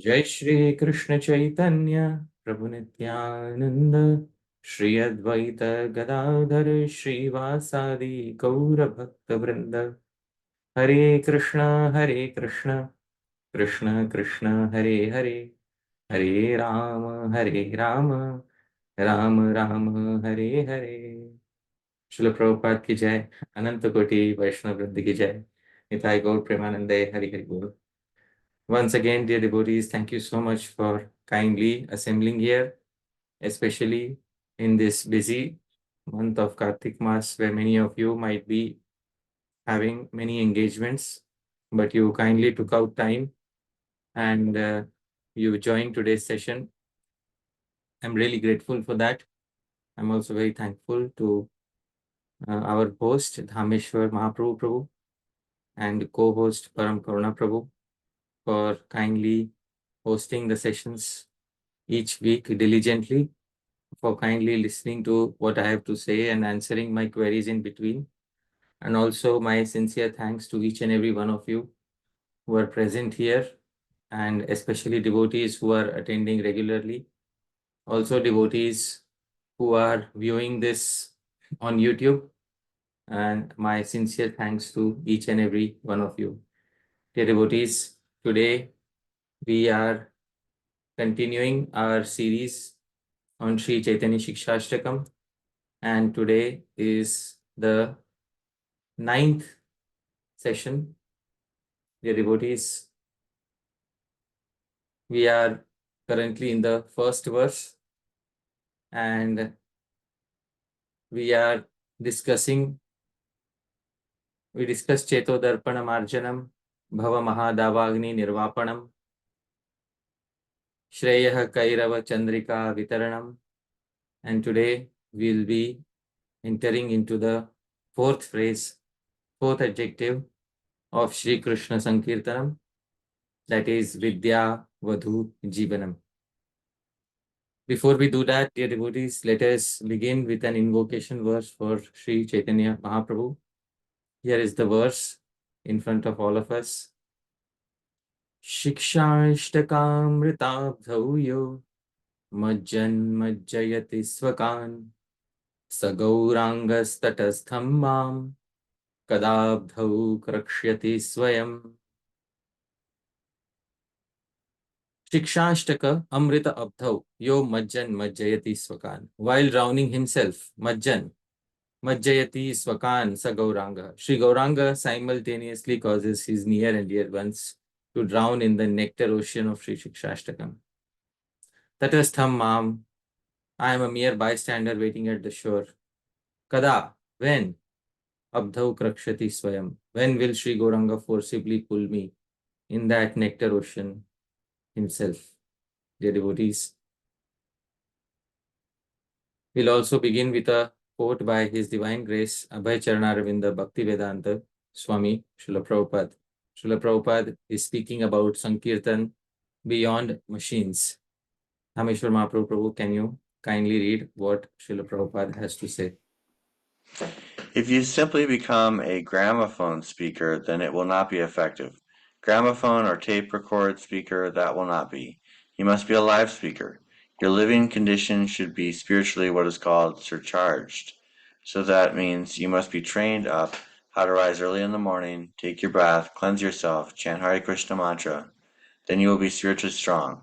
Jai Shri Krishna Chaitanya Prabhu Nityananda Shri Advaita Gadadhar Shri Vasadi Gaura Bhakta Vrinda Hare Krishna Krishna Krishna Hare Hare Hare Rama Rama Rama Hare Hare Srila Prabhupada ki jai, Ananta Koti Vaishnava Vrinda ki jai, Nitai Gaur Premanande Hari Hari Bol. Once again, dear devotees, thank you so much for kindly assembling here, especially in this busy month of Kartik Mass, where many of you might be having many engagements, but you kindly took out time and you joined today's session. I'm really grateful for that. I'm also very thankful to our host, Dhāmeśvara Mahāprabhu and co-host Param Karuna Prabhu for kindly hosting the sessions each week diligently, for kindly listening to what I have to say and answering my queries in between. And also my sincere thanks to each and every one of you who are present here, and especially devotees who are attending regularly. Also devotees who are viewing this on YouTube, and my sincere thanks to each and every one of you. Dear devotees, today we are continuing our series on Śrī-Caitanya-Śikṣāṣṭakam, and today is the 9th session. Dear devotees, we are currently in the first verse and we discussed Cheto Darpanam Arjanam, Bhava Mahadavagni Nirvapanam, Shreyah Kairava Chandrika Vitaranam, and today we will be entering into the fourth phrase, fourth adjective of Shri Krishna Sankirtanam, that is vidyā-vadhū-jīvanam. Before we do that, dear devotees, let us begin with an invocation verse for Shri Chaitanya Mahaprabhu. Here is the verse in front of all of us. Siksastakam ritabdhauyo majjan majjayati swakan sagaurangas tatastham mam kadabdhau krakshyati swayam. Siksashtaka amrita abdhau yo majjan majjayati swakan. While drowning himself, majjan majjayati swakan sa gauranga. Shri Gauranga simultaneously causes his near and dear ones to drown in the nectar ocean of Shri Siksastakam. Tatastham mam, I am a mere bystander waiting at the shore. Kada, when? Abdhau krakshati swayam. When will Shri Gauranga forcibly pull me in that nectar ocean himself? Dear devotees, we'll also begin with a quote by His Divine Grace, Abhay Charanaravindra Bhakti Vedanta Swami Srila Prabhupada. Srila Prabhupada is speaking about Sankirtan beyond machines. Dhāmeśvara Mahāprabhu, can you kindly read what Srila Prabhupada has to say? If you simply become a gramophone speaker, then it will not be effective. Gramophone or tape record speaker, that will not be. You must be a live speaker. Your living condition should be spiritually what is called surcharged. So that means you must be trained up how to rise early in the morning, take your bath, cleanse yourself, chant Hare Krishna mantra. Then you will be spiritually strong.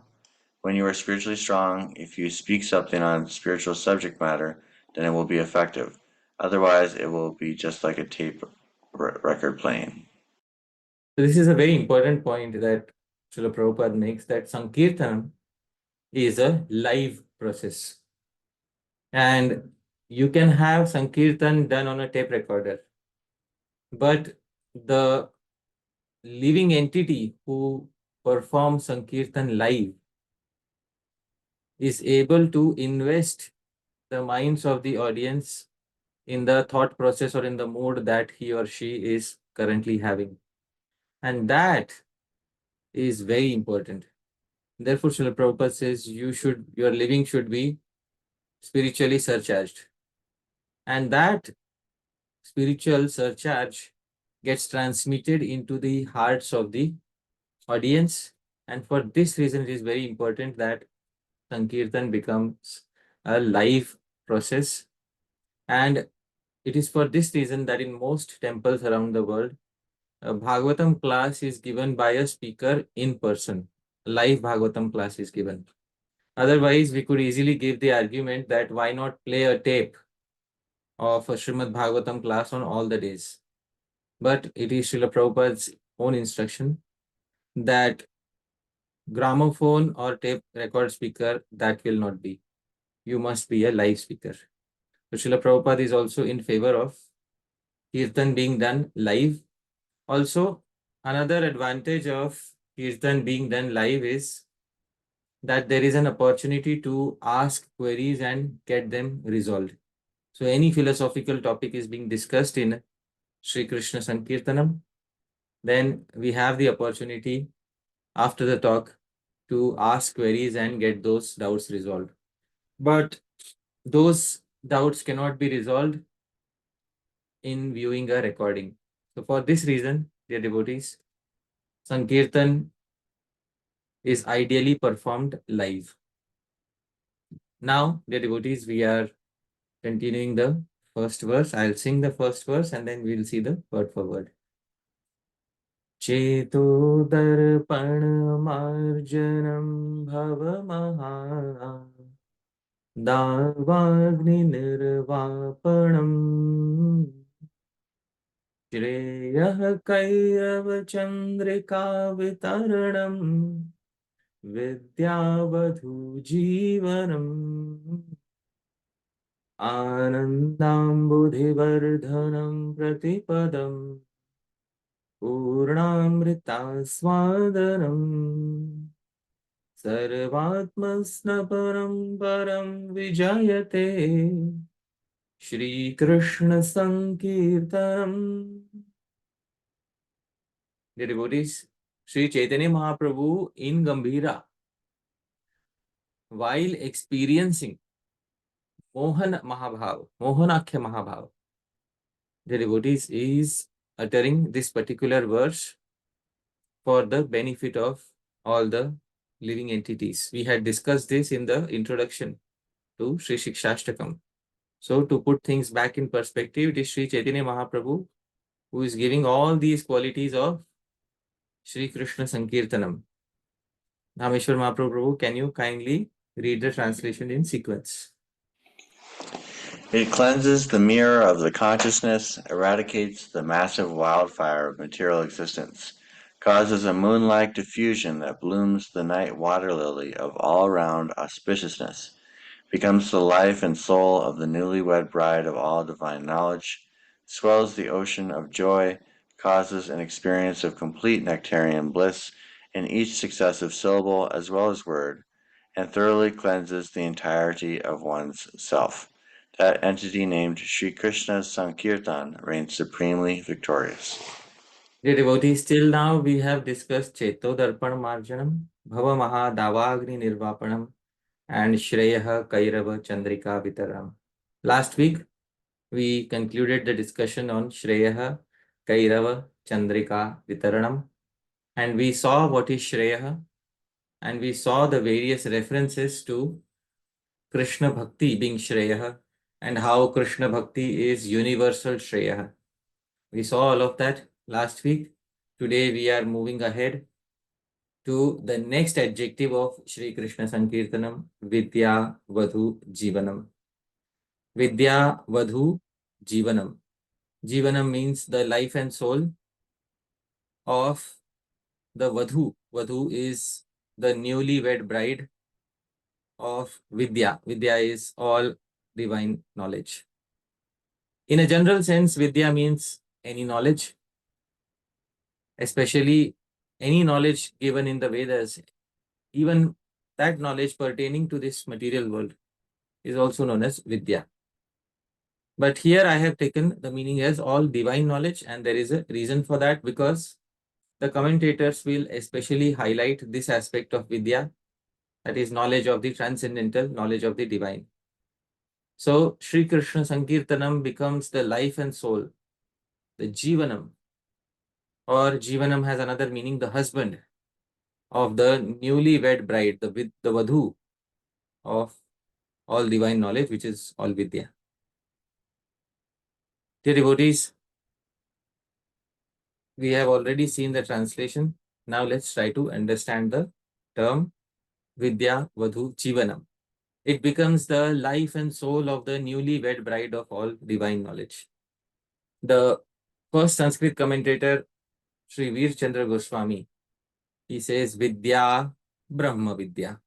When you are spiritually strong, if you speak something on spiritual subject matter, then it will be effective. Otherwise, it will be just like a tape record playing. So this is a very important point that Srila Prabhupada makes, that Sankirtan is a live process. And you can have Sankirtan done on a tape recorder, but the living entity who performs Sankirtan live is able to invest the minds of the audience in the thought process or in the mood that he or she is currently having. And that is very important. Therefore, Srila Prabhupada says your living should be spiritually surcharged. And that spiritual surcharge gets transmitted into the hearts of the audience And for this reason, it is very important that Sankirtan becomes a live process. And it is for this reason that in most temples around the world, a Bhagavatam class is given by a speaker in person. Live Bhagavatam class is given. Otherwise, we could easily give the argument that why not play a tape of a Srimad Bhagavatam class on all the days. But it is Srila Prabhupada's own instruction that gramophone or tape record speaker, that will not be. You must be a live speaker. So Srila Prabhupada is also in favor of Kirtan being done live. Also, another advantage of Kirtan being done live is that there is an opportunity to ask queries and get them resolved. So any philosophical topic is being discussed in Sri Krishna Sankirtanam, then we have the opportunity after the talk to ask queries and get those doubts resolved. But those doubts cannot be resolved in viewing a recording. So for this reason, dear devotees, Sankirtan is ideally performed live. Now, dear devotees, we are continuing the first verse. I'll sing the first verse and then we'll see the word for word. Cheto darpan marjanam bhava maha davagni nirvapanam Shreyah kairav chandrika vitaranam vidyā-vadhū-jīvanam Anandambudhivardhanam pratipadam Purnamrita swadanam Sarvatmasnaparam param vijayate Shri Krishna Sankirtanam. Dear devotees, Sri Chaitanya Mahaprabhu in Gambhira, while experiencing Mohan Mahabhav, Mohanakhya Mahabhav, the devotees is uttering this particular verse for the benefit of all the living entities. We had discussed this in the introduction to Śrī-Caitanya-Śikṣāṣṭakam. So to put things back in perspective, it is Sri Chaitanya Mahaprabhu who is giving all these qualities of Shri Krishna Sankirtanam. Dhāmeśvara Mahaprabhu, can you kindly read the translation in sequence? It cleanses the mirror of the consciousness, eradicates the massive wildfire of material existence, causes a moon-like diffusion that blooms the night water lily of all-round auspiciousness, becomes the life and soul of the newlywed bride of all divine knowledge, swells the ocean of joy, causes an experience of complete nectarian bliss in each successive syllable as well as word, and thoroughly cleanses the entirety of one's self. That entity named Shri Krishna Sankirtan reigns supremely victorious. Dear devotees, till now we have discussed Cheto Darpan Marjanam, Bhava Maha Davagni Nirvapanam, and Shreyah Kairava Chandrika Vitaram. Last week, we concluded the discussion on Shreya Kairava Chandrika Vitaranam, and we saw what is Shreya, and we saw the various references to Krishna Bhakti being Shreya, and how Krishna Bhakti is universal Shreya. We saw all of that last week. Today we are moving ahead to the next adjective of Shri Krishna Sankirtanam, vidya-vadhu-jivanam. Vidya-vadhu-jivanam. Jivanam means the life and soul of the Vadhu. Vadhu is the newly wed bride of Vidya. Vidya is all divine knowledge. In a general sense, Vidya means any knowledge, especially any knowledge given in the Vedas. Even that knowledge pertaining to this material world is also known as Vidya. But here I have taken the meaning as all divine knowledge, and there is a reason for that, because the commentators will especially highlight this aspect of Vidya, that is knowledge of the transcendental, knowledge of the divine. So Sri Krishna Sankirtanam becomes the life and soul, the Jivanam, or Jivanam has another meaning, the husband of the newly wed bride, the Vadhu of all divine knowledge, which is all Vidya. Dear devotees, we have already seen the translation. Now let's try to understand the term vidyā-vadhū-jīvanam. It becomes the life and soul of the newly wed bride of all divine knowledge. The first Sanskrit commentator, Shri Veer Chandra Goswami, he says Vidya, Brahma Vidya.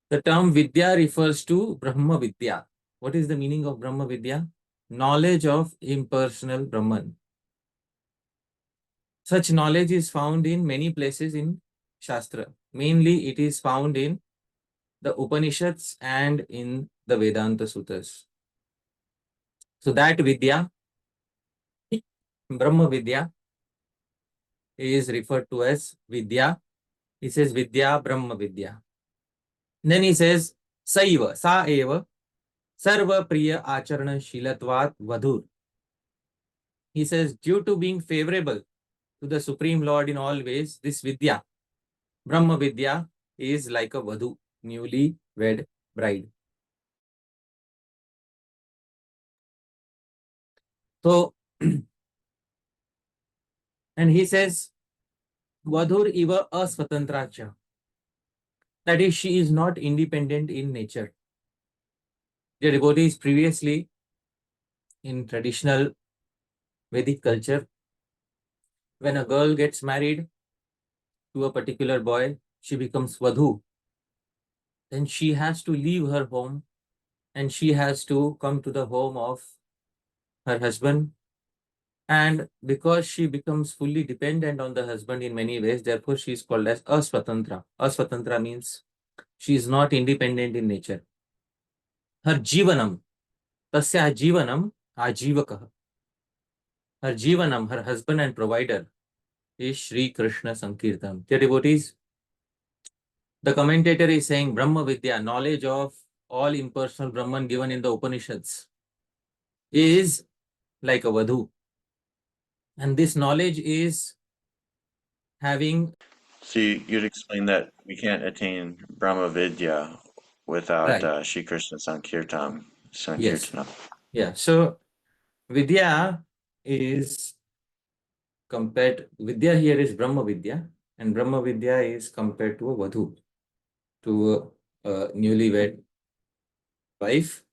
The term Vidya refers to Brahma Vidya. What is the meaning of Brahma Vidya? Knowledge of impersonal Brahman. Such knowledge is found in many places in Shastra. Mainly it is found in the Upanishads and in the Vedanta Sutras. So that Vidya, Brahma Vidya, is referred to as Vidya. He says Vidya, Brahma Vidya. Then he says Saiva, Sa Eva, Sarva Priya Acharana Shilatvat Vadhur. He says, due to being favorable to the Supreme Lord in all ways, this Vidya, Brahma Vidya, is like a Vadhu, newly wed bride. So, and he says, Vadhur iva asvatantracha. That is, she is not independent in nature. The devotees previously in traditional Vedic culture, when a girl gets married to a particular boy, she becomes Vadhu. Then she has to leave her home and she has to come to the home of her husband. And because she becomes fully dependent on the husband in many ways, therefore she is called as asvatantra. Asvatantra means she is not independent in nature. Her jivanam, tasya jivanam ajivakah. Her jivanam, her husband and provider, is Shri Krishna Sankirtan. Dear devotees, the commentator is saying Brahma Vidya, knowledge of all impersonal Brahman given in the Upanishads, is like a Vadhu. And this knowledge is having... So you'd explain that we can't attain Brahma Vidya without Right. Shri Krishna Sankirtan. Yes. Sankirtana. Yeah. So Vidya is compared, Vidya here is Brahma Vidya, and Brahma Vidya is compared to a Vadhu, to a newlywed wife.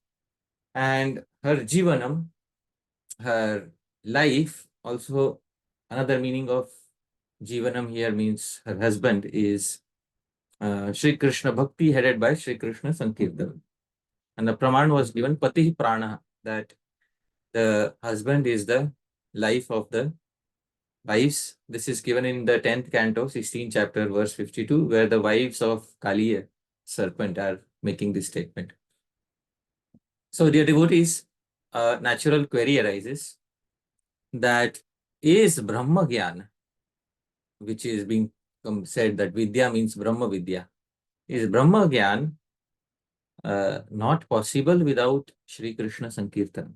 And her Jivanam, her life, also another meaning of Jivanam here means her husband, is Shri Krishna Bhakti headed by Shri Krishna Sankirtan. And the Praman was given Pati Prana, that the husband is the life of the wives. This is given in the 10th canto, 16th chapter, verse 52, where the wives of Kaliya, serpent, are making this statement. So, dear devotees, a natural query arises that is Brahma Gyan, which is being said that Vidya means Brahma Vidya. Is Brahma Gyan not possible without Shri Krishna Sankirtan?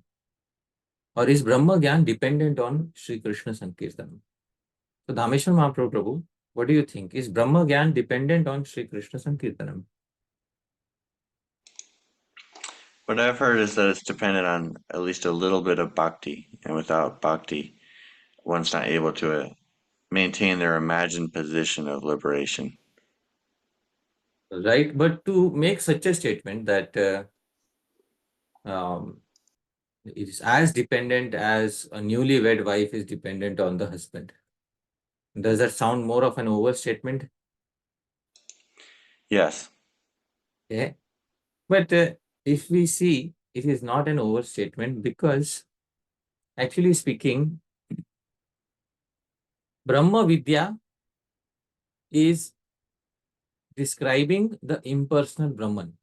Or is Brahma Gyan dependent on Shri Krishna Sankirtan? So, Dhāmeśvara Mahaprabhu, what do you think? Is Brahma Gyan dependent on Shri Krishna Sankirtanam? What I've heard is that it's dependent on at least a little bit of bhakti, and without bhakti, one's not able to maintain their imagined position of liberation. Right, but to make such a statement that it is as dependent as a newlywed wife is dependent on the husband, does that sound more of an overstatement? Yes. Okay. But if we see, it is not an overstatement, because actually speaking, Brahma Vidya is describing the impersonal Brahman.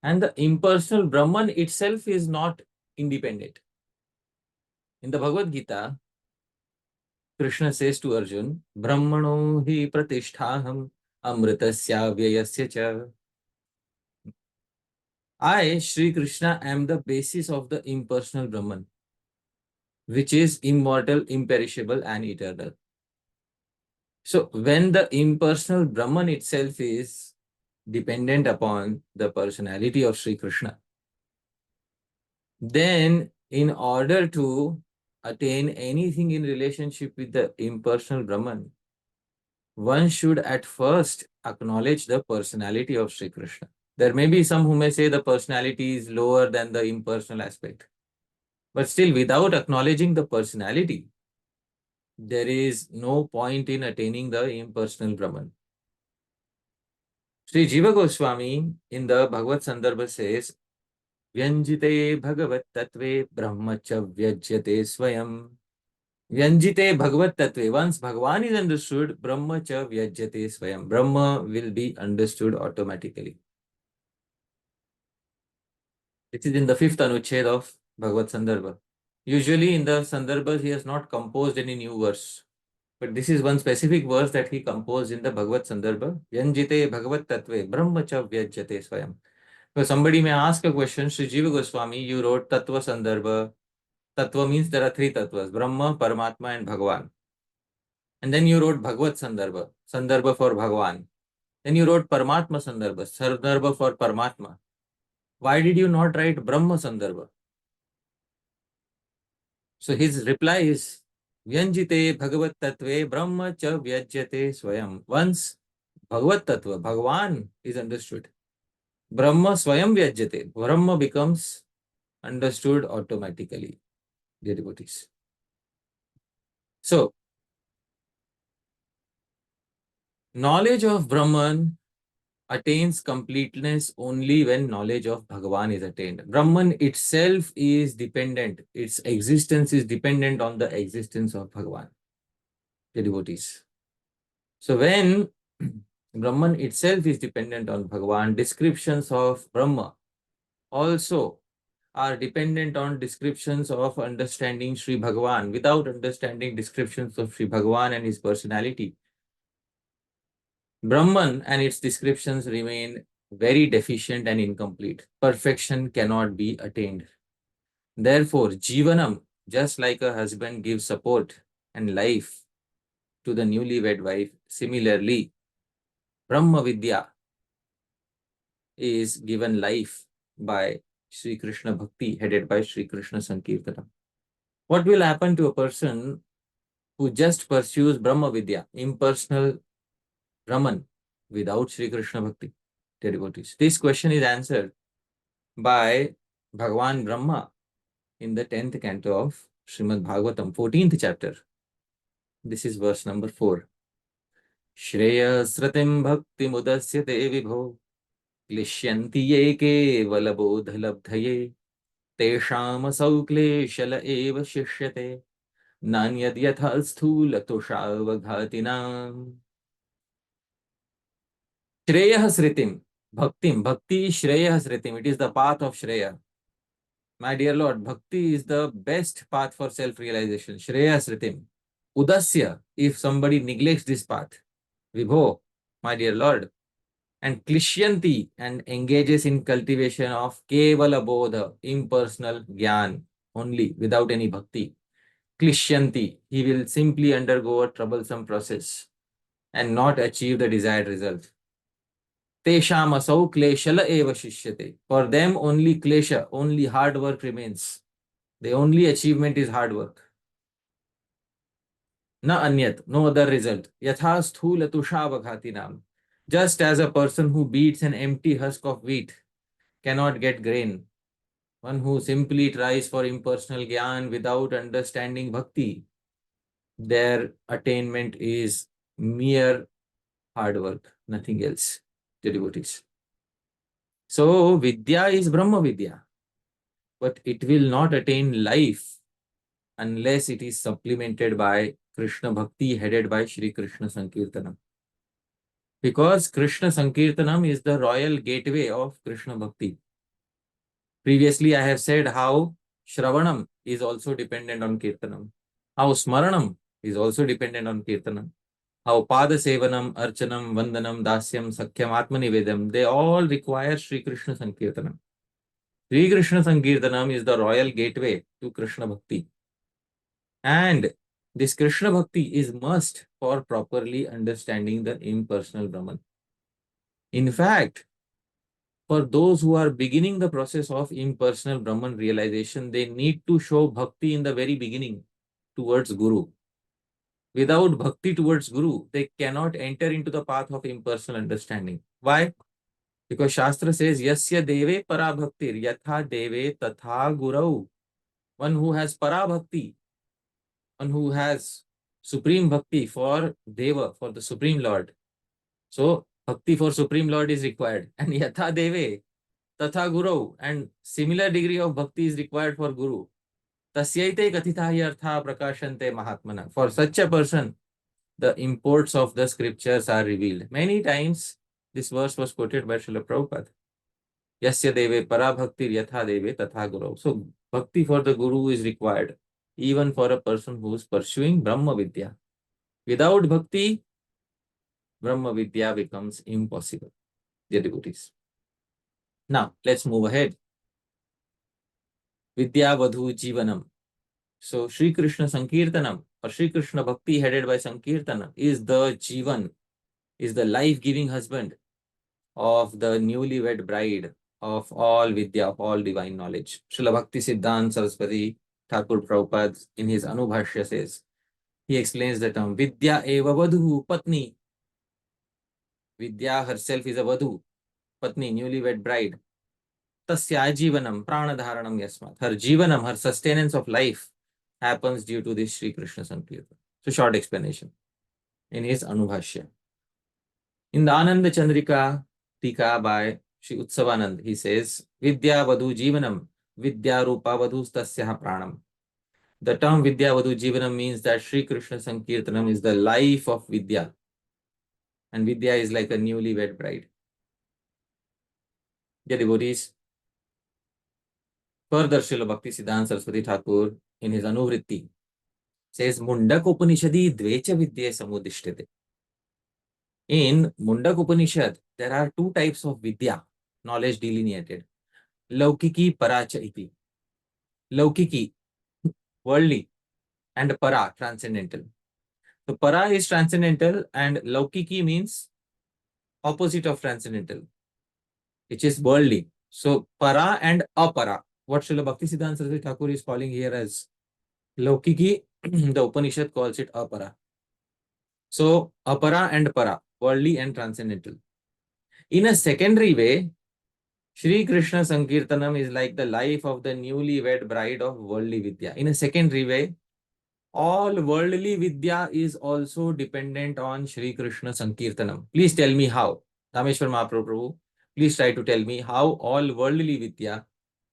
And the impersonal Brahman itself is not independent. In the Bhagavad Gita, Krishna says to Arjun, Brahmano hi pratisthaham amritasya vyayasya cha. I, Shri Krishna, am the basis of the impersonal Brahman, which is immortal, imperishable, and eternal. So when the impersonal Brahman itself is dependent upon the personality of Sri Krishna, then in order to attain anything in relationship with the impersonal Brahman, one should at first acknowledge the personality of Sri Krishna. There may be some who may say the personality is lower than the impersonal aspect. But still, without acknowledging the personality, there is no point in attaining the impersonal Brahman. Sri Jiva Goswami in the Bhagavad Sandarbha says, Vyanjite Bhagavat Tattve Brahmacha Vyajyate Swayam. Vyanjite Bhagavat Tattve. Once Bhagavan is understood, Brahmacha Vyajyate Swayam. Brahma will be understood automatically. This is in the 5th Anuched of Bhagavad Sandarbha. Usually in the Sandarbhas, he has not composed any new verse. But this is one specific verse that he composed in the Bhagavad Sandarbha. Yanjite Bhagavat Tattve Brahmacha Vyajyate Swayam. So somebody may ask a question, Sri Jiva Goswami, you wrote Tattva Sandarbha. Tattva means there are 3 tattvas, Brahma, Paramatma and Bhagavan. And then you wrote Bhagavad Sandarbha, Sandarbha for Bhagavan. Then you wrote Paramatma Sandarbha, Sandarbha for Paramatma. Why did you not write Brahma Sandarbha? So his reply is, Vyanjite Bhagavat Tattve Brahma cha Vyajyate Swayam. Once Bhagavat Tattva, Bhagavan is understood, Brahma Swayam Vyajyate. Brahma becomes understood automatically, dear devotees. So, knowledge of Brahman attains completeness only when knowledge of Bhagavan is attained. Brahman itself is dependent. Its existence is dependent on the existence of Bhagavan, dear devotees. So when Brahman itself is dependent on Bhagavan, descriptions of Brahma also are dependent on descriptions of understanding Sri Bhagavan. Without understanding descriptions of Sri Bhagavan and his personality, Brahman and its descriptions remain very deficient and incomplete. Perfection cannot be attained. Therefore, Jivanam, just like a husband gives support and life to the newly wed wife, similarly, Brahma Vidya is given life by Sri Krishna Bhakti, headed by Sri Krishna Sankirtanam. What will happen to a person who just pursues Brahma Vidya, impersonal Brahman, without Sri Krishna Bhakti, dear devotees? This question is answered by Bhagavan Brahma in the 10th canto of Srimad Bhagavatam, 14th chapter. This is verse number 4. Shreya Sratim Bhakti Mudasya Vibho क्लिश्यन्ति ये केवलबोधलब्धये तेषामसौ क्लेशल एव शिष्यते नान्यद्यथा स्थूलतुषावघातिनाम्. Shreyah Sritim, Bhaktim, Bhakti Shreyah Sritim. It is the path of Shreya. My dear Lord, Bhakti is the best path for self-realization. Shreya Sritim. Udasya, if somebody neglects this path. Vibho, my dear Lord, and klishyanti, and engages in cultivation of kevala bodha, impersonal gyan only, without any bhakti. Klishyanti, he will simply undergo a troublesome process and not achieve the desired result. Tesham asau kleshala eva shishyate. For them only klesha, only hard work remains. The only achievement is hard work. Na anyat, no other result. Yatha sthula tushavaghatinam. Just as a person who beats an empty husk of wheat cannot get grain, one who simply tries for impersonal gyan without understanding bhakti, their attainment is mere hard work, nothing else, the devotees. So, vidya is Brahma Vidya, but it will not attain life unless it is supplemented by Krishna Bhakti headed by Shri Krishna Sankirtanam. Because Krishna Sankirtanam is the royal gateway of Krishna Bhakti. Previously, I have said how Shravanam is also dependent on Kirtanam, how Smaranam is also dependent on Kirtanam, how Pada Sevanam, Archanam, Vandanam, Dasyam, Sakhyam, Atmanivedam, they all require Sri Krishna Sankirtanam. Sri Krishna Sankirtanam is the royal gateway to Krishna Bhakti. And This Krishna Bhakti is must for properly understanding the impersonal Brahman. In fact, for those who are beginning the process of impersonal Brahman realization, they need to show Bhakti in the very beginning towards Guru. Without Bhakti towards Guru, they cannot enter into the path of impersonal understanding. Why? Because Shastra says, Yasya deve para bhaktir, yatha deve tatha gurau. One who has para bhakti, one who has supreme bhakti for Deva, for the Supreme Lord. So, bhakti for Supreme Lord is required. And yatha deve tatha gurau. And similar degree of bhakti is required for Guru. Tasyaite kathitahi artha prakashante mahatmana. For such a person, the imports of the scriptures are revealed. Many times, this verse was quoted by Srila Prabhupada. Yasya deve para bhaktir yatha deve tatha guru. So, bhakti for the Guru is required, even for a person who is pursuing Brahma Vidya. Without bhakti, Brahma Vidya becomes impossible. Dear devotees. Now, let's move ahead. Vidya-vadhū-jīvanam. So, Shri Krishna Sankirtanam, or Shri Krishna Bhakti headed by Sankirtana, is the Jivan, is the life-giving husband of the newly wed bride of all Vidya, of all divine knowledge. Srila Bhakti Siddhanta Saraswati Thakur Prabhupada in his Anubhashya says, he explains the term vidya-vadhū patni. Vidya herself is a vadhu, patni, newly wed bride. Tasya jivanam pranadharanam yasmat. Her jivanam, her sustenance of life happens due to this Shri Krishna Sankirtan. So, short explanation in his Anubhashya. In the Ananda Chandrika Tika by Shri Utsavanand, he says, vidyā-vadhū-jīvanam, vidya-rūpa-vadhū-tasya pranam. The term vidya-vadhū-jīvanam means that Shri Krishna Sankirtanam is the life of Vidya. And Vidya is like a newly wed bride. Dear devotees, further Srila Bhakti Siddhanta Saraswati Thakur in his Anuvritti says, Mundak Upanishadi dvecha vidya samudishtate. In Mundak Upanishad, there are two types of Vidya, knowledge delineated. Laukiki paracha iti. Laukiki, worldly, and para, transcendental. So para is transcendental and laukiki means opposite of transcendental, which is worldly. So para and apara, what Srila Bhakti Siddhanta Saraswati Thakur is calling here as laukiki, the Upanishad calls it apara. So apara and para, worldly and transcendental. In a secondary way, Shri Krishna Sankirtanam is like the life of the newly wed bride of worldly Vidya. In a secondary way, all worldly Vidya is also dependent on Shri Krishna Sankirtanam. Please tell me how. Dhāmeśvara Mahāprabhu, please try to tell me how all worldly Vidya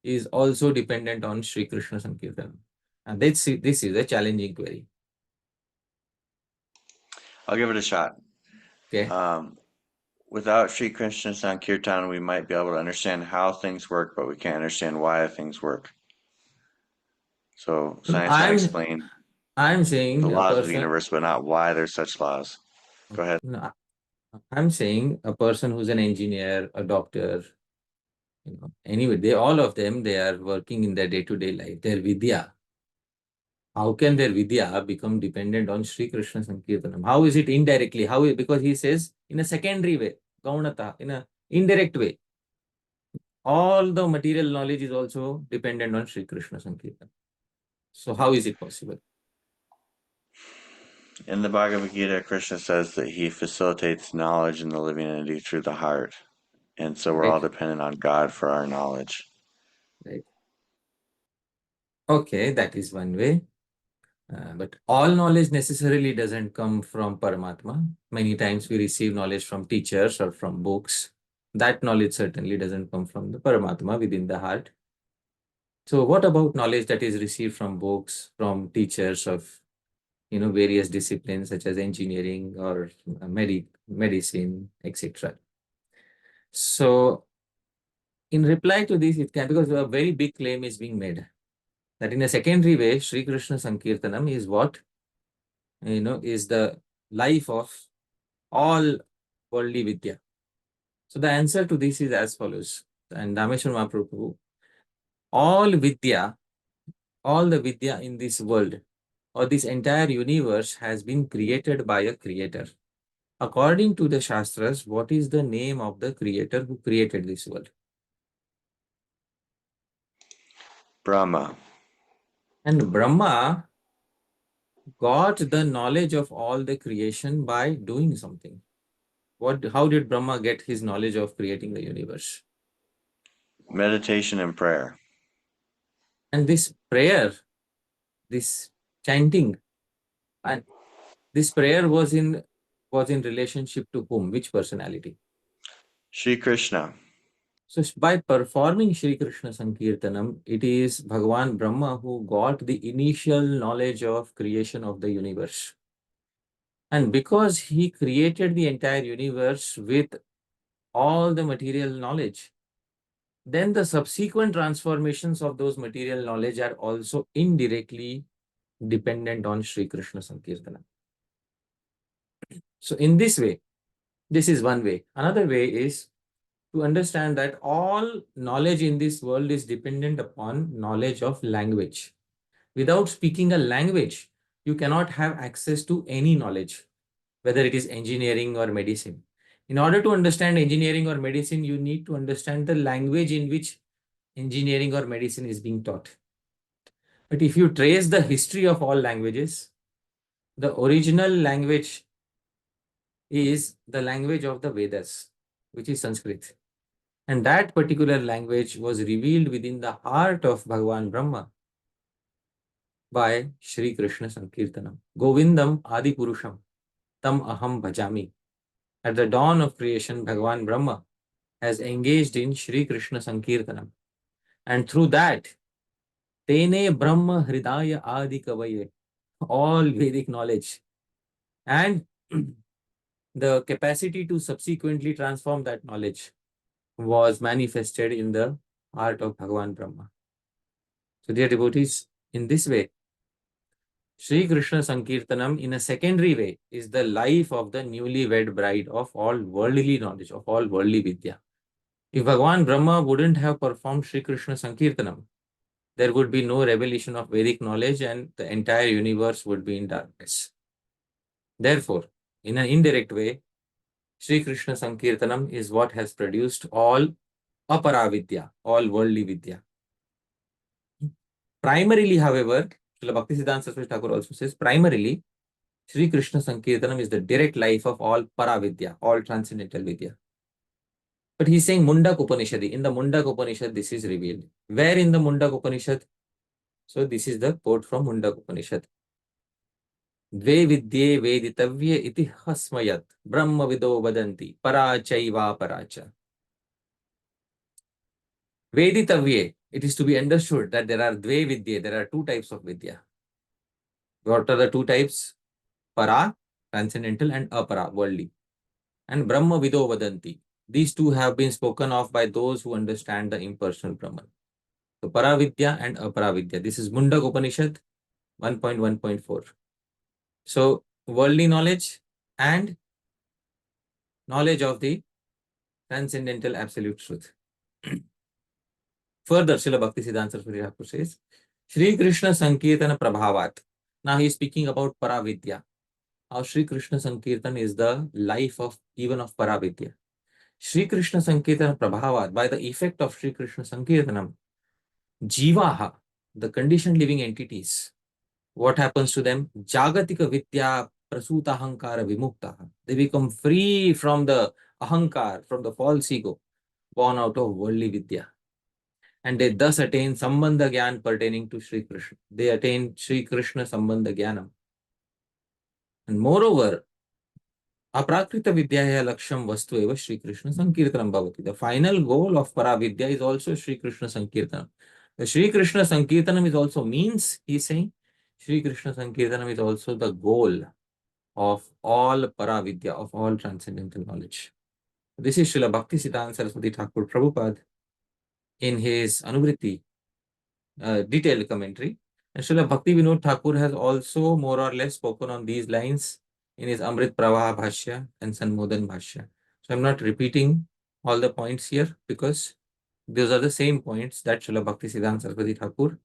is also dependent on Shri Krishna Sankirtanam. And this is a challenging query. I'll give it a shot. Okay. Without Shri Krishna Sankirtan, we might be able to understand how things work, but we can't understand why things work. So science can explain I'm saying the laws of the universe, but not why there's such laws. Go ahead. No, I'm saying a person who's an engineer, a doctor, anyway, they all of them, they are working in their day-to-day life. Their Vidya. How can their Vidya become dependent on Sri Krishna Sankirtanam? How is it indirectly? Because he says in a secondary way, Gaunata, in an indirect way. All the material knowledge is also dependent on Sri Krishna Sankirtanam. So how is it possible? In the Bhagavad Gita, Krishna says that he facilitates knowledge in the living entity through the heart. And so we're all dependent on God for our knowledge. Right. Okay, that is one way. But all knowledge necessarily doesn't come from Paramatma. Many times we receive knowledge from teachers or from books. That knowledge certainly doesn't come from the Paramatma within the heart. So what about knowledge that is received from books, from teachers of various disciplines such as engineering or medicine, etc. So in reply to this, it can, because a very big claim is being made that in a secondary way, Shri Krishna Sankirtanam is what, is the life of all worldly Vidya. So the answer to this is as follows. And Dhāmeśvara Mahāprabhu, all the Vidya in this world or this entire universe has been created by a creator. According to the Shastras, what is the name of the creator who created this world? Brahma. And Brahma got the knowledge of all the creation by doing something. How did Brahma get his knowledge of creating the universe? Meditation and prayer. And this prayer, this chanting, and this prayer was in relationship to whom? Which personality? Shri Krishna. So by performing Shri Krishna Sankirtanam, it is Bhagavan Brahma who got the initial knowledge of creation of the universe. And because he created the entire universe with all the material knowledge, then the subsequent transformations of those material knowledge are also indirectly dependent on Shri Krishna Sankirtanam. So in this way, this is one way. Another way is to understand that all knowledge in this world is dependent upon knowledge of language. Without speaking a language, you cannot have access to any knowledge, whether it is engineering or medicine. In order to understand engineering or medicine, you need to understand the language in which engineering or medicine is being taught. But if you trace the history of all languages, the original language is the language of the Vedas, which is Sanskrit. And that particular language was revealed within the heart of Bhagavan Brahma by Shri Krishna Sankirtanam. Govindam Adi Purusham Tam Aham Bhajami. At the dawn of creation, Bhagavan Brahma has engaged in Shri Krishna Sankirtanam. And through that, Tene Brahma Hridaya Adi Kavaye, all Vedic knowledge and the capacity to subsequently transform that knowledge was manifested in the heart of Bhagavan Brahma. So dear devotees, in this way, Shri Krishna Sankirtanam in a secondary way is the life of the newly wed bride of all worldly knowledge, of all worldly vidya. If Bhagavan Brahma wouldn't have performed Shri Krishna Sankirtanam, there would be no revelation of Vedic knowledge and the entire universe would be in darkness. Therefore, in an indirect way, Shri Krishna Sankirtanam is what has produced all aparavidya, all worldly vidya. Primarily, however, Srila Bhaktisiddhanta Saraswati Thakur also says, primarily, Shri Krishna Sankirtanam is the direct life of all paravidya, all transcendental vidya. But he's saying Mundak Upanishadi. In the Mundak Upanishad, this is revealed. Where in the Mundak Upanishad? So this is the quote from Mundak Upanishad. Dve vidye veditavye iti hasmayat brahma vido vadanti parachaiva paracha. Veditavye, it is to be understood that there are dve vidye, there are two types of vidya. What are the two types? Para, transcendental, and apara, worldly. And Brahma vido vadanti. These two have been spoken of by those who understand the impersonal Brahman. So Paravidya and Aparavidya. This is Mundak Upanishad 1.1.4. So worldly knowledge and knowledge of the transcendental absolute truth. Further, Srila Bhaktisiddhanta Saraswati Thakur says, Shri Krishna Sankirtana Prabhavat. Now he is speaking about Paravidya. How Shri Krishna Sankirtan is the life of even of Paravidya. Shri Krishna Sankirtana Prabhavat, by the effect of Shri Krishna Sankirtanam, Jivaha, the conditioned living entities, what happens to them? Jagatika Vidya Prasuta Ahankara Vimukta. They become free from the Ahankar, from the false ego, born out of worldly Vidya. And they thus attain Sambandha Gyan pertaining to Shri Krishna. They attain Shri Krishna Sambandha Gyanam. And moreover, Aprakrita Vidyaya Laksham Vastu Eva Shri Krishna Sankirtanam Bhavati. The final goal of Paravidya is also Shri Krishna Sankirtanam. The Shri Krishna Sankirtanam is also means, he is saying, Shri Krishna Sankirtanam is also the goal of all Paravidya, of all transcendental knowledge. This is Srila Bhaktisiddhanta Saraswati Thakur Prabhupada in his Anuvritti detailed commentary. And Srila Bhakti Vinod Thakur has also more or less spoken on these lines in his Amrit Pravaha Bhashya and Sanmodan Bhashya. So I'm not repeating all the points here because those are the same points that Srila Bhaktisiddhanta Saraswati Thakur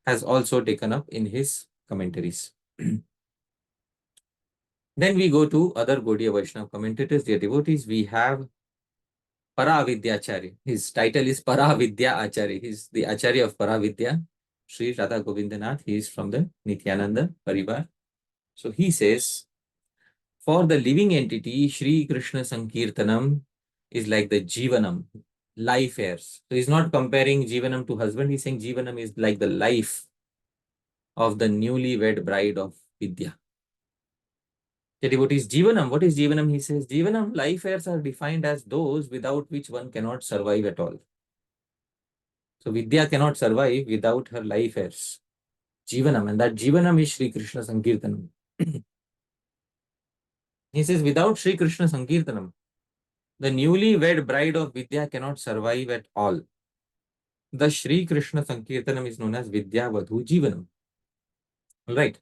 has also taken up in his commentaries. Then we go to other Gaudiya Vaishnava commentators, dear devotees. We have Paravidyacharya. His title is Paravidya-Acharya. He is the Acharya of Paravidya, Shri Radha Govindanath. He is from the Nityananda Parivar. So he says, for the living entity, Shri Krishna Sankirtanam is like the Jivanam, life heirs. So he's not comparing Jivanam to husband. He's saying Jivanam is like the life of the newly wed bride of Vidya. The devotees, Jivanam. What is Jivanam? He says, Jivanam, life heirs are defined as those without which one cannot survive at all. So Vidya cannot survive without her life heirs. Jivanam, and that Jivanam is Shri Krishna Sankirtanam. He says, without Shri Krishna Sankirtanam, the newly wed bride of Vidya cannot survive at all. The Shri Krishna Sankirtanam is known as vidyā-vadhū-jīvanam. All right.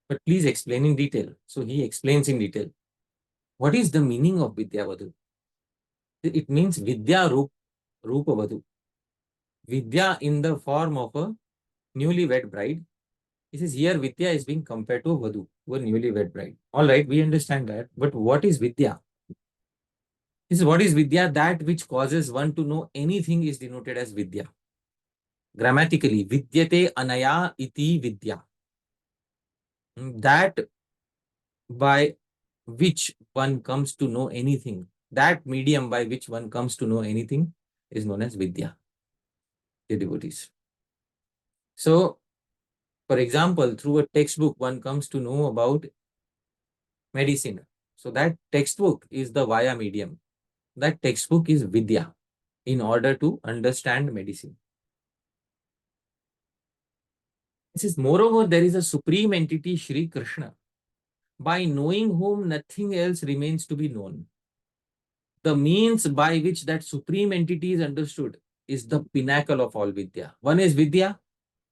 But please explain in detail. So he explains in detail. What is the meaning of vidyā-vadhū? It means Vidya Rupa Vadhu. Vidya in the form of a newly wed bride. He says here Vidya is being compared to a Vadhu, a newly wed bride. All right, we understand that. But what is Vidya? This is what is Vidya? That which causes one to know anything is denoted as Vidya. Grammatically, Vidyate anaya iti Vidya. That by which one comes to know anything, that medium by which one comes to know anything is known as Vidya, the devotees. So, for example, through a textbook, one comes to know about medicine. So that textbook is the via medium. That textbook is Vidya in order to understand medicine. It says, moreover, there is a supreme entity, Shri Krishna, by knowing whom nothing else remains to be known. The means by which that supreme entity is understood is the pinnacle of all Vidya. One is Vidya,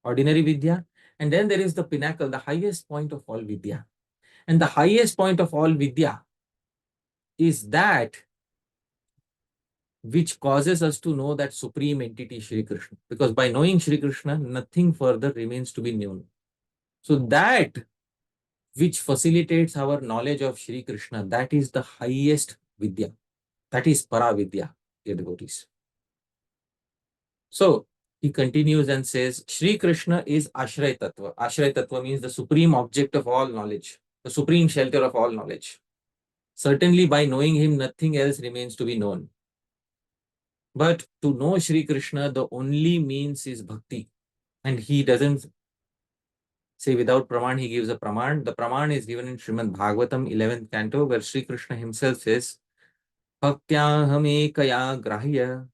ordinary Vidya, and then there is the pinnacle, the highest point of all Vidya. And the highest point of all Vidya is that which causes us to know that supreme entity, Shri Krishna. Because by knowing Shri Krishna, nothing further remains to be known. So that which facilitates our knowledge of Shri Krishna, that is the highest Vidya. That is Paravidya, dear devotees. So he continues and says, Shri Krishna is Ashray Tattva. Ashray Tattva means the supreme object of all knowledge, the supreme shelter of all knowledge. Certainly by knowing him, nothing else remains to be known. But to know Shri Krishna, the only means is bhakti. And he doesn't say without praman, he gives a praman. The praman is given in Srimad Bhagavatam, 11th canto, where Shri Krishna himself says, Bhaktyaham ekaya grahya.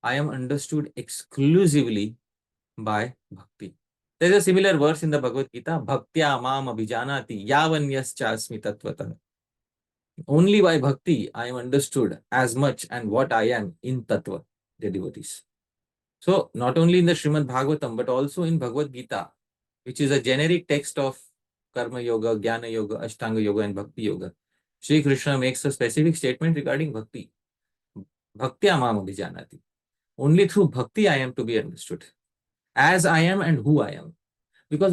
I am understood exclusively by bhakti. There is a similar verse in the Bhagavad Gita, Bhaktya mam abhijanati yavanyas-chasmi tattvata. Only by bhakti I am understood as much and what I am in tattva, the devotees. So not only in the Srimad Bhagavatam, but also in Bhagavad Gita, which is a generic text of Karma Yoga, Jnana Yoga, Ashtanga Yoga and Bhakti Yoga, Shri Krishna makes a specific statement regarding bhakti. Bhaktya mam abhijanati. Only through bhakti I am to be understood. As I am and who I am. Because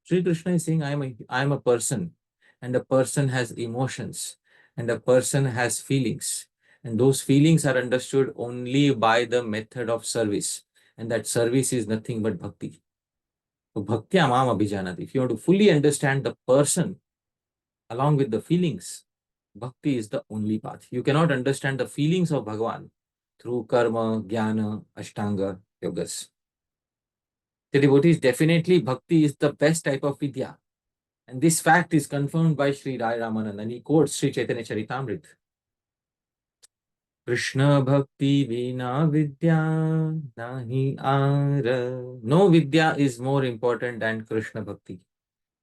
Shri Krishna is saying I am a person, and a person has emotions, and a person has feelings. And those feelings are understood only by the method of service. And that service is nothing but bhakti. So bhaktya mam abhijanati. If you want to fully understand the person along with the feelings, bhakti is the only path. You cannot understand the feelings of Bhagavan through karma, jnana, ashtanga, yogas. The devotees, definitely bhakti is the best type of vidya. And this fact is confirmed by Sri Rai Ramananda, and he quotes Śrī-Caitanya-Śikṣāṣṭakam. Krishna bhakti vina vidya nahi ara. No vidya is more important than Krishna bhakti.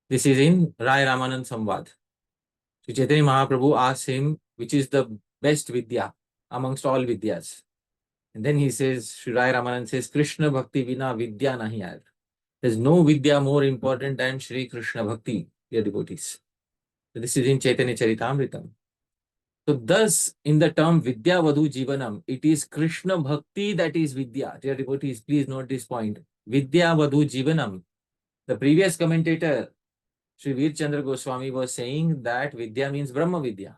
This is in Rai Ramananda Samvad. Sri Chaitanya Mahaprabhu asks him, which is the best vidya amongst all vidyas. And then he says, Sri Rai Ramananda says, Krishna bhakti vina vidya nahi ara. There's no vidya more important than Shri Krishna bhakti, dear devotees. So this is in Chaitanya Charitamritam. So thus, in the term vidya-vadhu-jivanam, it is Krishna bhakti that is vidya. Dear devotees, please note this point. Vidya-vadhu-jivanam. The previous commentator, Sri Veer Chandra Goswami was saying that Vidya means Brahma Vidya.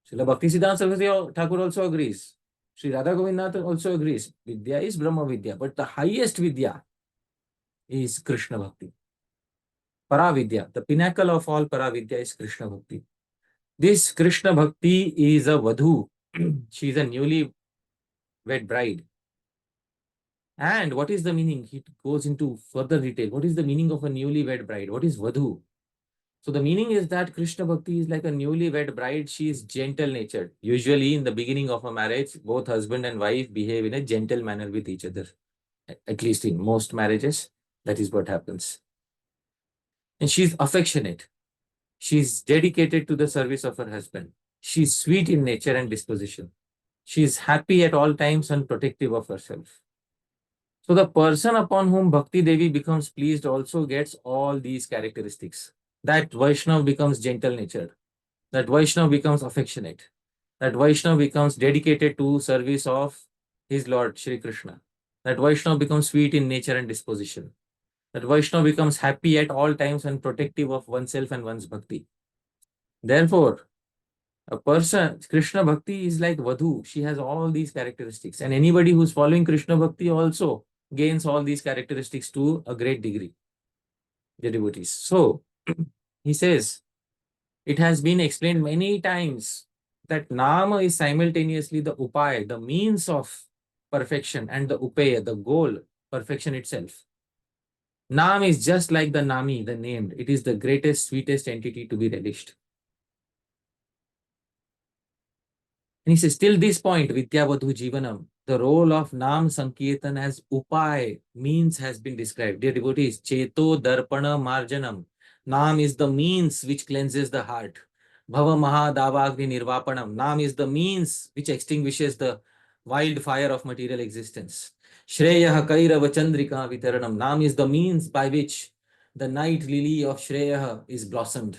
Srila Bhaktisiddhanta Saraswati Thakur also agrees. Sri Radha Govindath also agrees. Vidya is Brahma Vidya, but the highest Vidya is Krishna Bhakti. Paravidya, the pinnacle of all Paravidya is Krishna Bhakti. This Krishna Bhakti is a Vadhu. She is a newly wed bride. And what is the meaning? It goes into further detail. What is the meaning of a newly wed bride? What is Vadhu? So the meaning is that Krishna Bhakti is like a newly wed bride. She is gentle natured. Usually in the beginning of a marriage, both husband and wife behave in a gentle manner with each other. At least in most marriages, that is what happens. And she is affectionate. She is dedicated to the service of her husband. She is sweet in nature and disposition. She is happy at all times and protective of herself. So the person upon whom Bhakti Devi becomes pleased also gets all these characteristics. That Vaishnav becomes gentle-natured. That Vaishnav becomes affectionate. That Vaishnav becomes dedicated to service of his Lord, Shri Krishna. That Vaishnav becomes sweet in nature and disposition. That Vaishnav becomes happy at all times and protective of oneself and one's bhakti. Therefore, a person, Krishna Bhakti is like Vadhu. She has all these characteristics. And anybody who's following Krishna Bhakti also gains all these characteristics to a great degree, the devotees. So, he says, it has been explained many times that Nama is simultaneously the Upaya, the means of perfection, and the Upaya, the goal, perfection itself. Nam is just like the Nami, the named. It is the greatest, sweetest entity to be relished. And he says, till this point, vidya-vadhu-jivanam, the role of Nam Sankirtan as Upay, means, has been described. Dear devotees, Cheto Darpana Marjanam. Nam is the means which cleanses the heart. Bhava Maha Davagni Nirvapanam. Nam is the means which extinguishes the wild fire of material existence. Shreya Kairava Chandrika Vitaranam. Nam is the means by which the night lily of Shreya is blossomed.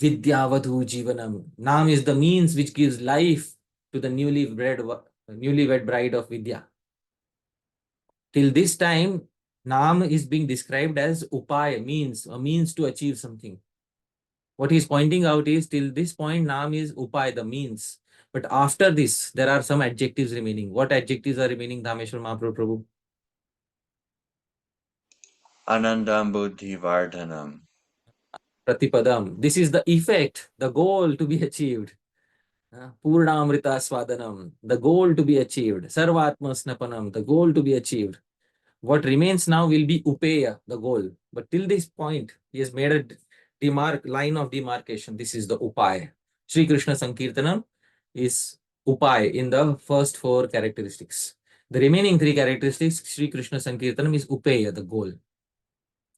Vidya-vadhū-jīvanam. Nam is the means which gives life to the newlywed bride of Vidya. Till this time, Nam is being described as Upaya, means, a means to achieve something. What he is pointing out is, till this point, Nam is Upaya, the means. But after this, there are some adjectives remaining. What adjectives are remaining, Dhāmeśvara Mahāprabhu? Anandam buddhi vardhanam. Pratipadam. This is the effect, the goal to be achieved. Purnamrita swadanam, the goal to be achieved. Sarvatma snapanam, the goal to be achieved. What remains now will be upeya, the goal. But till this point, he has made a line of demarcation. This is the upaya. Shri Krishna Sankirtanam is upaya in the first four characteristics. The remaining three characteristics, Shri Krishna Sankirtanam is upeya, the goal.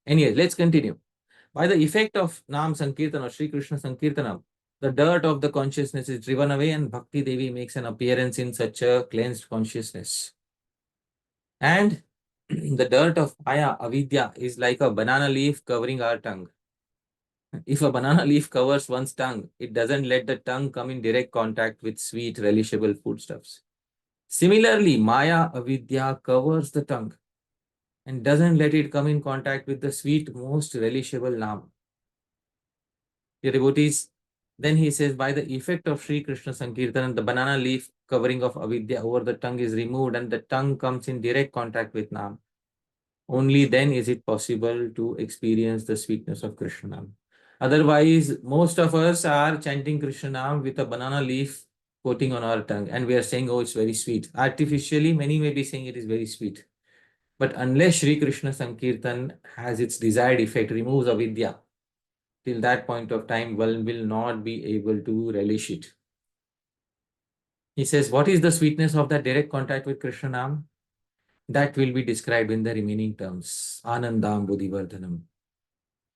Anyway, let's continue. By the effect of Nam Sankirtan or Shri Krishna Sankirtanam, the dirt of the consciousness is driven away and Bhakti Devi makes an appearance in such a cleansed consciousness. And the dirt of Maya, avidya, is like a banana leaf covering our tongue. If a banana leaf covers one's tongue, it doesn't let the tongue come in direct contact with sweet, relishable foodstuffs. Similarly, Maya, avidya, covers the tongue and doesn't let it come in contact with the sweet, most relishable Nam. Dear devotees, then he says, by the effect of Sri Krishna Sankirtan, the banana leaf covering of avidya over the tongue is removed and the tongue comes in direct contact with Nam. Only then is it possible to experience the sweetness of Krishna Nam. Otherwise, most of us are chanting Krishna Nam with a banana leaf coating on our tongue and we are saying, oh, it's very sweet. Artificially, many may be saying it is very sweet. But unless Sri Krishna Sankirtan has its desired effect, removes avidya, till that point of time, one will not be able to relish it. He says, what is the sweetness of that direct contact with Krishna Nam? That will be described in the remaining terms. Anandam buddhi vardhanam.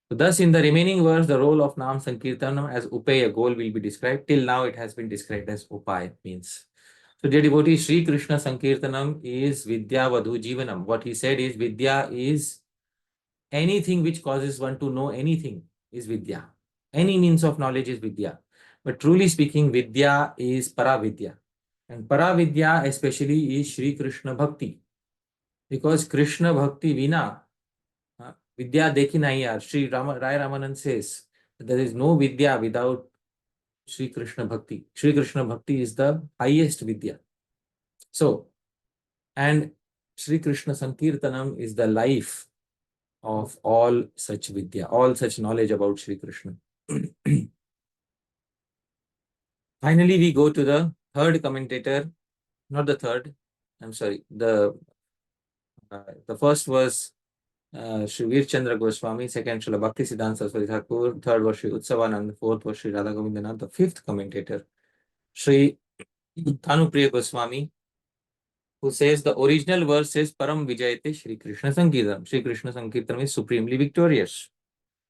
So thus, in the remaining verse, the role of Nam Sankirtanam as Upaya, goal, will be described. Till now, it has been described as Upaya, means. So, dear devotees, Sri Krishna Sankirtanam is vidya-vadhū-jīvanam. What he said is, Vidya is anything which causes one to know anything is Vidya. Any means of knowledge is Vidya. But truly speaking, Vidya is Paravidya. And Paravidya especially is Shri Krishna Bhakti. Because Krishna Bhakti Vina, Vidya dekhi nahi yaar. Sri Rai Ramanand says that there is no Vidya without Sri Krishna Bhakti. Sri Krishna Bhakti is the highest Vidya. So, and Sri Krishna Sankirtanam is the life of all such Vidya, all such knowledge about Sri Krishna. Finally, we go to the third commentator, not the third, I'm sorry, the first was Shri Veer Chandra Goswami, second Srila Bhakti Siddhanta Saraswati Thakur, third was Shri Utsavanand, fourth was Shri Radha Govindanath, the fifth commentator, Shri Dhanupriya Goswami, who says the original verse says Param Vijayate Shri Krishna Sankirtanam. Shri Krishna Sankirtanam is supremely victorious.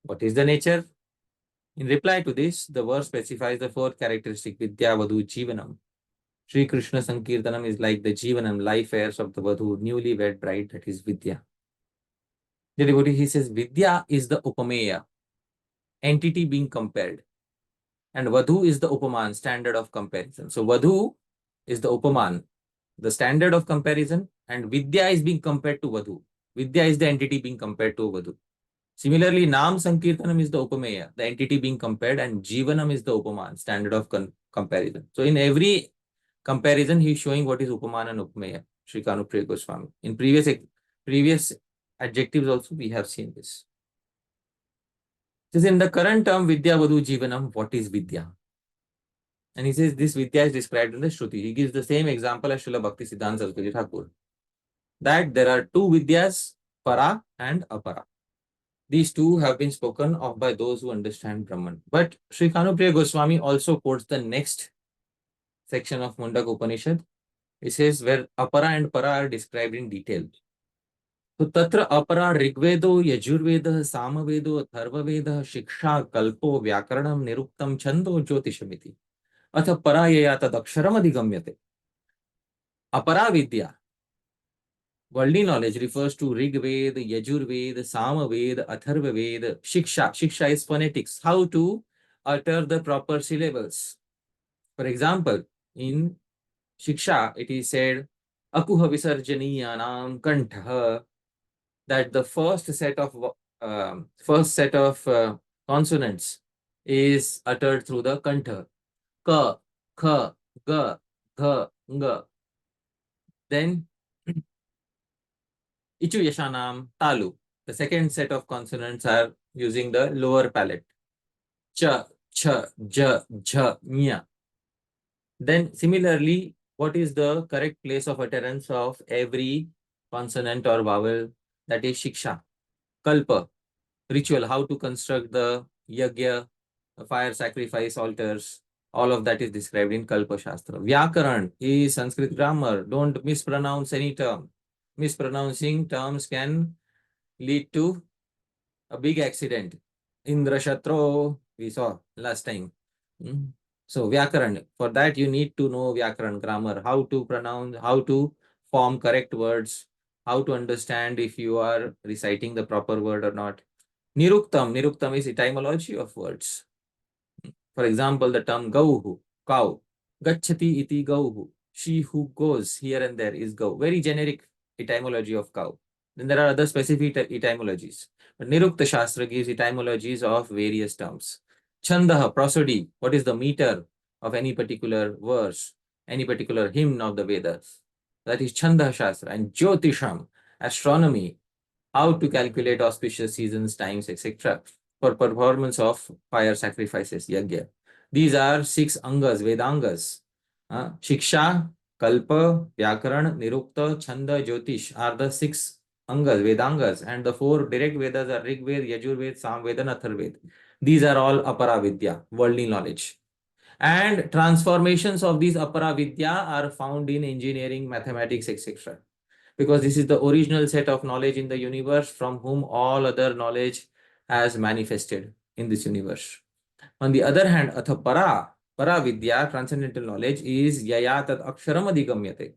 What is the nature? In reply to this, the verse specifies the fourth characteristic, vidyā-vadhū-jīvanam. Shri Krishna Sankirtanam is like the Jivanam, life airs of the Vadhu, newly wed bride, that is Vidya. The devotee, he says, Vidya is the Upameya, entity being compared. And Vadhu is the Upaman, standard of comparison. So Vadhu is the Upaman, the standard of comparison, and Vidya is being compared to Vadhu. Vidya is the entity being compared to Vadhu. Similarly, Nam Sankirtanam is the Upameya, the entity being compared, and Jivanam is the Upaman, standard of comparison. So in every comparison, he is showing what is Upaman and Upameya, Sri Kanupriya Goswami. In previous adjectives also, we have seen this. This in the current term, vidya-vadhu-jivanam, what is Vidya? And he says this Vidya is described in the Shruti. He gives the same example as Srila Bhakti Siddhanta Saraswati Thakur, that there are two Vidyas, Para and Apara. These two have been spoken of by those who understand Brahman. But Sri Kanupriya Goswami also quotes the next section of Mundaka Upanishad. It says where Apara and Para are described in detail. So Tatra Apara Rigvedo, Yajurveda, Samaveda, Atharvaveda, Shiksha, Kalpo, Vyakaranam, Niruktam, Chando, Jyotishamiti. Atha Parayaya tad Aksharam Adhigamyate. Apara Vidya, worldly knowledge, refers to Rig Veda, Yajur Veda, Sama Veda, Atharva Veda, Shiksha. Shiksha is phonetics, how to utter the proper syllables. For example, in Shiksha, it is said, Akuha Visarjaniyanam Kantha, that the first set of consonants is uttered through the Kantha. Ka, Kha, Ga, Dha, Nga. Then Ichu Yashanam Talu. The second set of consonants are using the lower palate. Cha, Cha, Ja, Jha, Nya. Then similarly, what is the correct place of utterance of every consonant or vowel? That is Shiksha. Kalpa, ritual, how to construct the yagya, fire sacrifice altars. All of that is described in Kalpa Shastra. Vyakaran is Sanskrit grammar. Don't mispronounce any term. Mispronouncing terms can lead to a big accident. Indra Shatro, we saw last time. So Vyakaran, for that you need to know Vyakaran grammar, how to pronounce, how to form correct words, how to understand if you are reciting the proper word or not. Niruktam is etymology of words. For example, the term gauhu, cow. Gachati iti gauhu, she who goes here and there is gau. Very generic etymology of cow. Then there are other specific etymologies. But Nirukta Shastra gives etymologies of various terms. Chandaha, prosody, what is the meter of any particular verse, any particular hymn of the Vedas. That is Chandaha Shastra. And Jyotisham, astronomy, how to calculate auspicious seasons, times, etc. for performance of fire sacrifices, yagya. These are 6 angas, Vedangas. Shiksha, Kalpa, Vyakaran, Nirukta, Chanda, Jyotish are the 6 angas, Vedangas, and the 4 direct Vedas are Rig Veda, Yajur Veda, Sam Veda, and Athar Veda. These are all Apara Vidya, worldly knowledge. And transformations of these Apara Vidya are found in engineering, mathematics, etc. Because this is the original set of knowledge in the universe from whom all other knowledge has manifested in this universe. On the other hand, Atha Para Vidya, transcendental knowledge, is Yaya Tat Aksharam Adhigamyate,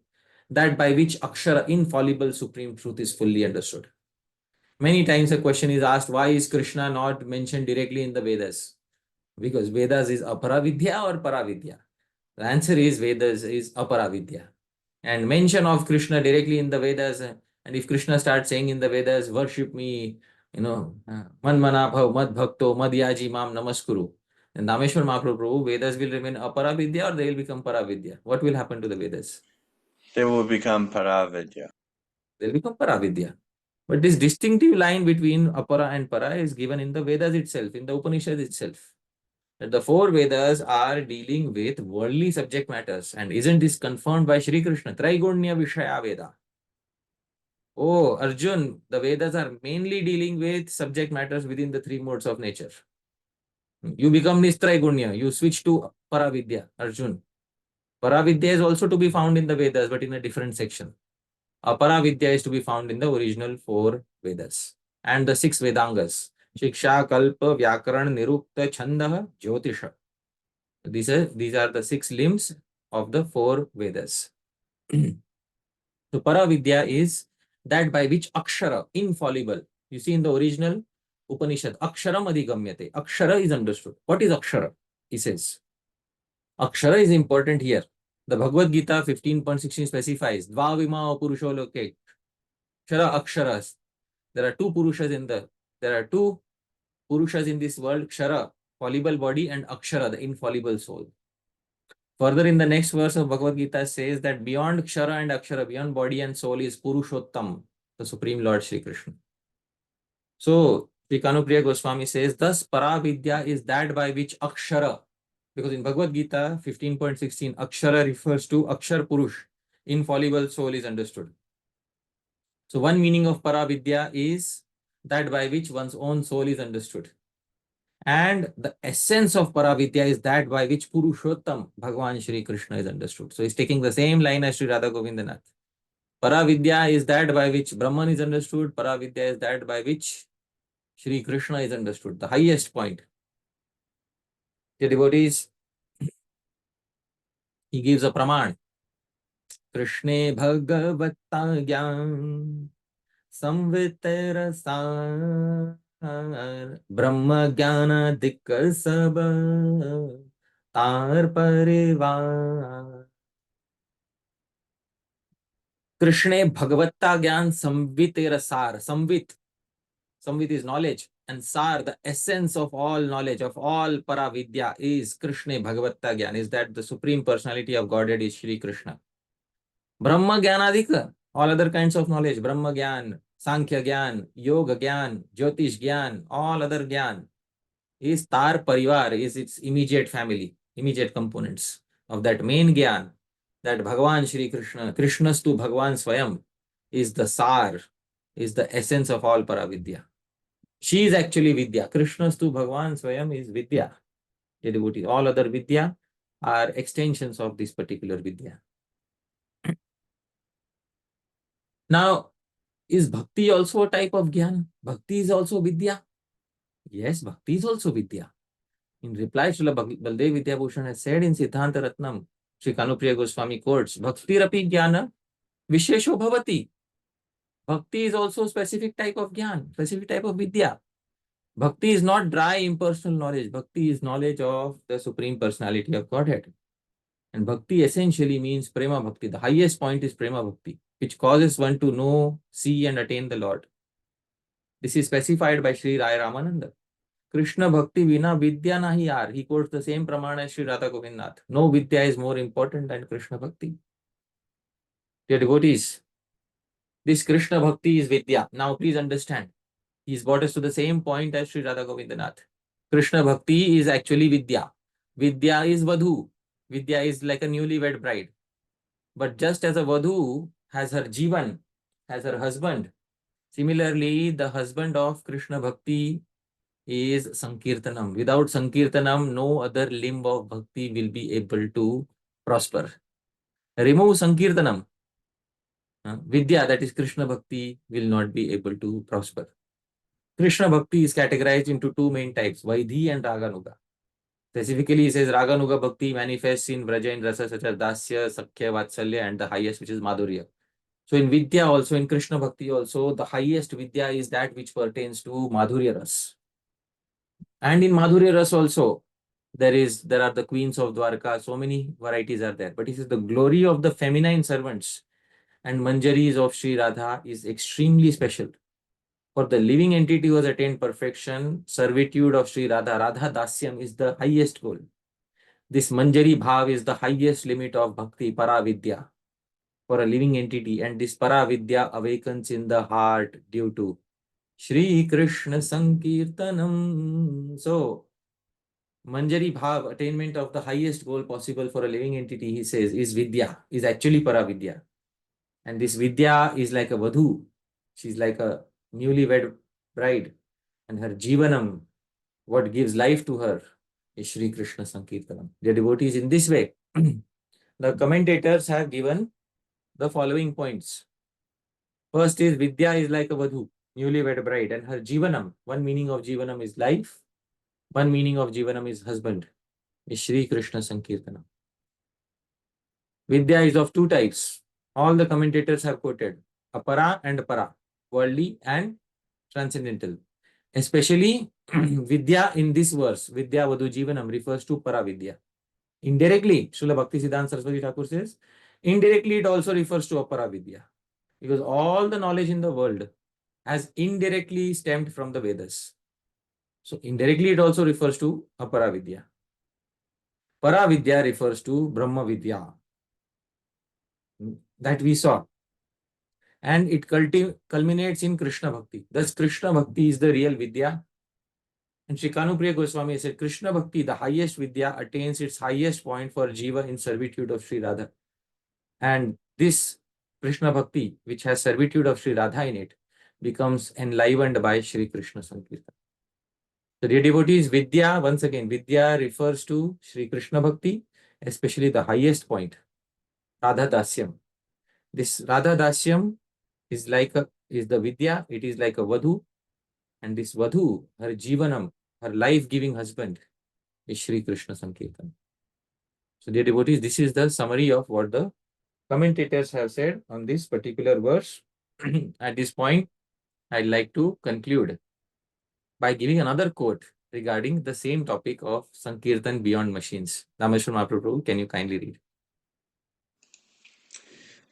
that by which Akshara, infallible supreme truth, is fully understood. Many times a question is asked, why is Krishna not mentioned directly in the Vedas? Because Vedas is Apara Vidya or Para Vidya? The answer is Vedas is Apara Vidya. And mention of Krishna directly in the Vedas, and if Krishna starts saying in the Vedas, worship me, Manmana bhav mad bhakto madhyaji mam namaskuru. And Dāmeśvara Mahāprabhu, Vedas will remain apara vidya or they will become para vidya. What will happen to the Vedas? They will become Paravidya. They will become para vidya. But this distinctive line between apara and para is given in the Vedas itself, in the Upanishad itself. That the four Vedas are dealing with worldly subject matters. And isn't this confirmed by Shri Krishna? Traigunya Vishaya Veda. Oh, Arjun, the Vedas are mainly dealing with subject matters within the three modes of nature. You become Nistraigunya, you switch to Paravidya, Arjun. Paravidya is also to be found in the Vedas, but in a different section. Aparavidya is to be found in the original four Vedas and the six Vedangas. Shiksha, Kalpa, Vyakaran, Nirukta, Chandaha, Jyotisha. These are the six limbs of the four Vedas. So Paravidya is that by which Akshara, infallible. You see in the original Upanishad, Aksharam Adhigamyate. Akshara is understood. What is Akshara? He says. Akshara is important here. The Bhagavad Gita 15.16 specifies Dvavima Purusho Loke. Kshara Aksharas. There are two Purushas in this world, Kshara, fallible body, and Akshara, the infallible soul. Further in the next verse of Bhagavad Gita says that beyond Kshara and Akshara, beyond body and soul is Purushottam, the Supreme Lord Shri Krishna. So, Sri Kanupriya Goswami says, thus Paravidya is that by which Akshara, because in Bhagavad Gita 15.16, Akshara refers to Akshar Purush, infallible soul is understood. So one meaning of Paravidya is that by which one's own soul is understood. And the essence of Paravidya is that by which Purushottam, Bhagavan Shri Krishna is understood. So he's taking the same line as Sri Radha Govindanath. Paravidya is that by which Brahman is understood. Paravidya is that by which Shri Krishna is understood. The highest point. The devotees, he gives a praman. Krishne Bhagavata Gyan Samvitarasar Brahma Gyana Dikka Sab Tar Parivar. Krishne Bhagavata Gyan Samvitarasar. Samvit is knowledge. And Sar, the essence of all knowledge, of all Paravidya, is Krishna Bhagavata Gyan. Is that the Supreme Personality of Godhead is Shri Krishna. Brahma Gyanadika, all other kinds of knowledge, Brahma Gyan, Sankhya Gyan, Yoga Gyan, Jyotish Gyan, all other Gyan, is Tar Parivar, is its immediate family, immediate components of that main Gyan, that Bhagavan Shri Krishna, Krishnastu Bhagavan Swayam, is the Sar, is the essence of all Paravidya. She is actually Vidya. Krishnastu Bhagavan Swayam is Vidya. All other Vidya are extensions of this particular Vidya. Now, is Bhakti also a type of Jnana? Bhakti is also Vidya? Yes, Bhakti is also Vidya. In reply, Srila Baldev Vidyabhushan has said in Siddhanta Ratnam, Sri Kanupriya Goswami quotes, Bhakti Rapi Jnana Vishesho Bhavati. Bhakti is also a specific type of Jnana, specific type of Vidya. Bhakti is not dry, impersonal knowledge. Bhakti is knowledge of the Supreme Personality of Godhead. And Bhakti essentially means Prema Bhakti. The highest point is Prema Bhakti, which causes one to know, see and attain the Lord. This is specified by Sri Rai Ramananda. Krishna Bhakti Vina Vidya Nahi Yar. He quotes the same pramana as Sri Radha Govindnath. No Vidya is more important than Krishna Bhakti. Dear devotees, this Krishna Bhakti is Vidya. Now please understand. He's brought us to the same point as Sri Radha Govindnath. Krishna Bhakti is actually Vidya. Vidya is Vadhu. Vidya is like a newlywed bride. But just as a Vadhu has her Jivan, has her husband, similarly, the husband of Krishna Bhakti is Sankirtanam. Without Sankirtanam, no other limb of Bhakti will be able to prosper. Remove Sankirtanam. Vidya, that is Krishna Bhakti, will not be able to prosper. Krishna Bhakti is categorized into two main types, Vaidhi and Raganuga. Specifically, he says Raganuga Bhakti manifests in Vraja and Rasa such as Dasya, Sakhya, Vatsalya and the highest which is Madhurya. So in Vidya also, in Krishna Bhakti also, the highest Vidya is that which pertains to Madhurya Ras. And in Madhurya Ras also, there are the queens of Dwarka, so many varieties are there. But he says the glory of the feminine servants and manjaris of Sri Radha is extremely special. For the living entity who has attained perfection, servitude of Sri Radha, Radha Dasyam is the highest goal. This Manjari Bhav is the highest limit of Bhakti, Paravidya, for a living entity. And this Paravidya awakens in the heart due to Shri Krishna Sankirtanam. So, Manjari Bhav, attainment of the highest goal possible for a living entity, he says, is Vidya, is actually Paravidya. And this Vidya is like a Vadhu. She's like a newlywed bride. And her Jivanam, what gives life to her, is Shri Krishna Sankirtanam. The devotees in this way. The commentators have given the following points. First is Vidya is like a Vadhu, newlywed bride, and her Jivanam, one meaning of Jivanam is life, one meaning of Jivanam is husband, is Shri Krishna Sankirtanam. Vidya is of two types. All the commentators have quoted apara and para, worldly and transcendental. Especially Vidya in this verse, vidya-vadhu-jivanam, refers to para Vidya. Indirectly, Srila Bhaktisiddhanta Saraswati Thakur says, indirectly it also refers to apara Vidya. Because all the knowledge in the world has indirectly stemmed from the Vedas. So indirectly it also refers to apara Vidya. Para Vidya refers to Brahma Vidya. That we saw. And it culminates in Krishna Bhakti. Thus, Krishna Bhakti is the real Vidya. And Sri Kanupriya Goswami said, Krishna Bhakti, the highest Vidya, attains its highest point for Jiva in servitude of Sri Radha. And this Krishna Bhakti, which has servitude of Sri Radha in it, becomes enlivened by Shri Krishna Sankirtan. So, dear devotees, Vidya, once again, Vidya refers to Shri Krishna Bhakti, especially the highest point, Radha Dasyam. This Radha Dasyam is the Vidya, it is like a Vadhu, and this Vadhu, her Jivanam, her life-giving husband, is Shri Krishna Sankirtan. So, dear devotees, this is the summary of what the commentators have said on this particular verse. At this point, I'd like to conclude by giving another quote regarding the same topic of Sankirtan beyond machines. Dhāmeśvara Mahāprabhu, can you kindly read?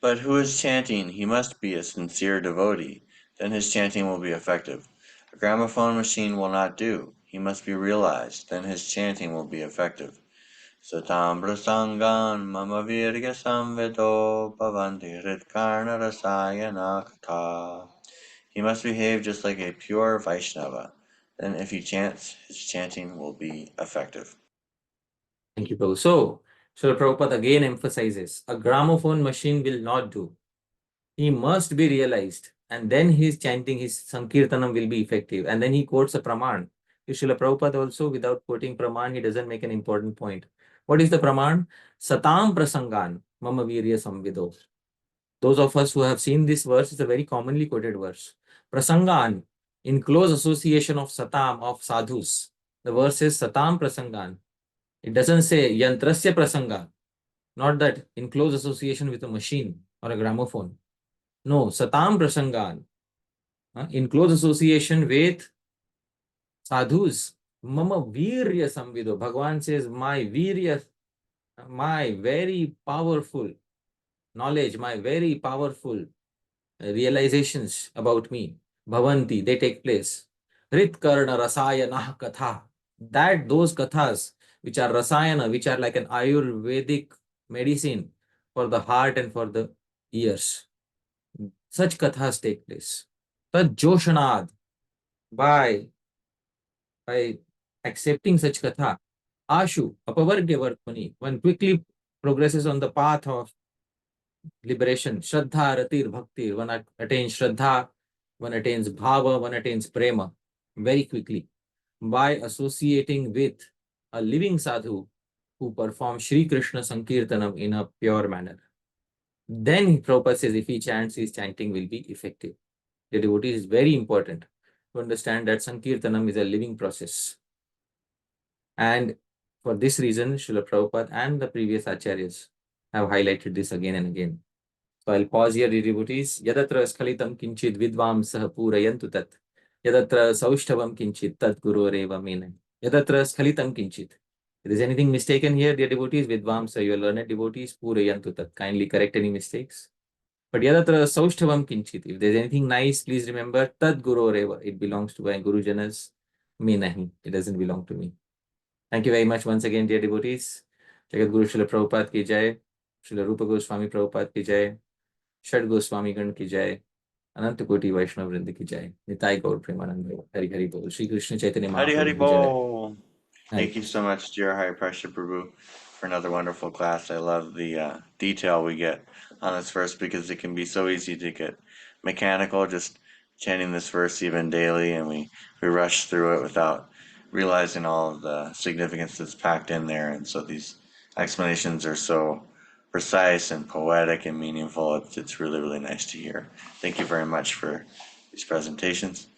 But who is chanting? He must be a sincere devotee. Then his chanting will be effective. A gramophone machine will not do. He must be realized. Then his chanting will be effective. Satam prasangan mama virya samvedo bhavanti hritkarna rasayana katha. He must behave just like a pure Vaishnava. Then if he chants, his chanting will be effective. Thank you, Prabhu. So, Srila Prabhupada again emphasizes, a gramophone machine will not do. He must be realized, and then his chanting, his Sankirtanam will be effective. And then he quotes a Praman. Srila Prabhupada also, without quoting Praman, he doesn't make an important point. What is the Praman? Satam prasangan mama virya samvido. Those of us who have seen this verse, it's a very commonly quoted verse. Prasangan, in close association of satam, of sadhus. The verse says satam prasangan. It doesn't say yantrasya prasanga. Not that in close association with a machine or a gramophone. No, satam prasangan. In close association with sadhus. Mama virya samvido. Bhagavan says, my virya, my very powerful knowledge, my very powerful realizations about me, bhavanti, they take place. Ritkarna rasayana katha. That those kathas, which are rasayana, which are like an Ayurvedic medicine for the heart and for the ears. Such kathas take place. Tad joshanad, by accepting such katha, ashu, apavargya vartmani, one quickly progresses on the path of liberation. Shraddha, ratir, bhakti, one attains Shraddha, one attains Bhava, one attains Prema very quickly by associating with a living sadhu who performs Shri Krishna Sankirtanam in a pure manner. Then Prabhupada says if he chants, his chanting will be effective. The devotee is very important to understand that Sankirtanam is a living process. And for this reason, Srila Prabhupada and the previous acharyas have highlighted this again and again. So I'll pause here, devotees. Yadatra skalitam kinchid vidvam sah purayantu tat. Yadatra saushtavam kinchid tat gurureva mena. Yadatra skalitam kinchid. If there's anything mistaken here, dear devotees, vidvam sah, your learned devotees, purayantu tat. Kindly correct any mistakes. But yadatra saushthavam kinchit. If there's anything nice, please remember tad guroreva. It belongs to my Gurujanas. Me nahi. It doesn't belong to me. Thank you very much once again, dear devotees. Jagat Guru Srila Prabhupada ki jai. Srila Rupa Goswami Prabhupada ki jai. Shad Goswami Gan ki jai. Anant Koti Vaishnava Vrinda ki jai. Nitai Gaur Premanand. Hari Hari Bol. Shri Krishna Chaitanya Hari Hari Mahaprabhu ki jai. Bol. Thank you so much, dear Hari Prasha Prabhu, for another wonderful class. I love the detail we get on this verse because it can be so easy to get mechanical, just chanting this verse even daily, and we rush through it without realizing all of the significance that's packed in there. And so these explanations are so precise and poetic and meaningful. It's really, really nice to hear. Thank you very much for these presentations.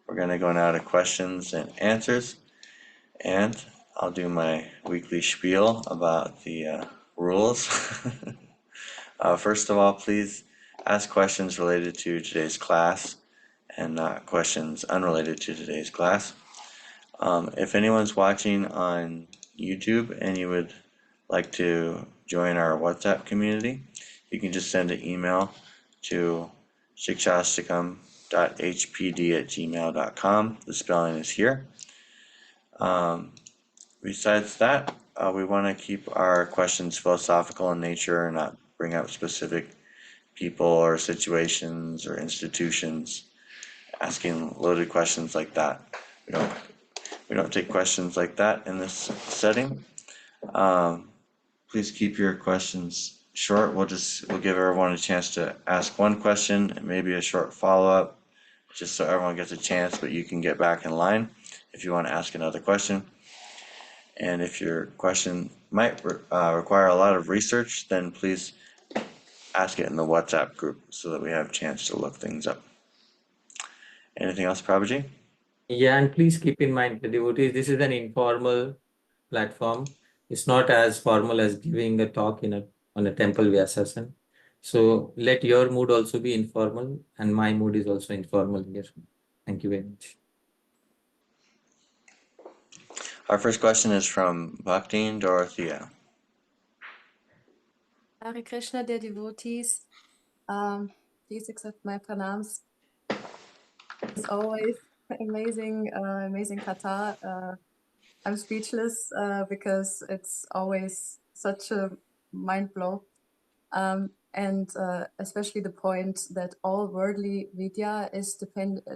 We're going to go now to questions and answers. And I'll do my weekly spiel about the rules. First of all, please ask questions related to today's class and not questions unrelated to today's class. If anyone's watching on YouTube and you would like to join our WhatsApp community, you can just send an email to Siksastakam.hpd@gmail.com. The spelling is here. Besides that, we want to keep our questions philosophical in nature and not bring up specific people or situations or institutions, asking loaded questions like that. We don't take questions like that in this setting. Please keep your questions short. We'll give everyone a chance to ask one question and maybe a short follow-up, just so everyone gets a chance, but you can get back in line if you want to ask another question. And if your question might require a lot of research, then please ask it in the WhatsApp group so that we have a chance to look things up. Anything else, Prabhuji? Yeah, and please keep in mind, the devotees, this is an informal platform. It's not as formal as giving a talk on a temple Vyasasana. So let your mood also be informal, and my mood is also informal here. Thank you very much. Our first question is from Bhakti Dorothea. Hare Krishna, dear devotees. Please accept my pranams. It's always amazing, amazing kata. I'm speechless because it's always such a mind blow. And especially the point that all worldly vidya is dependent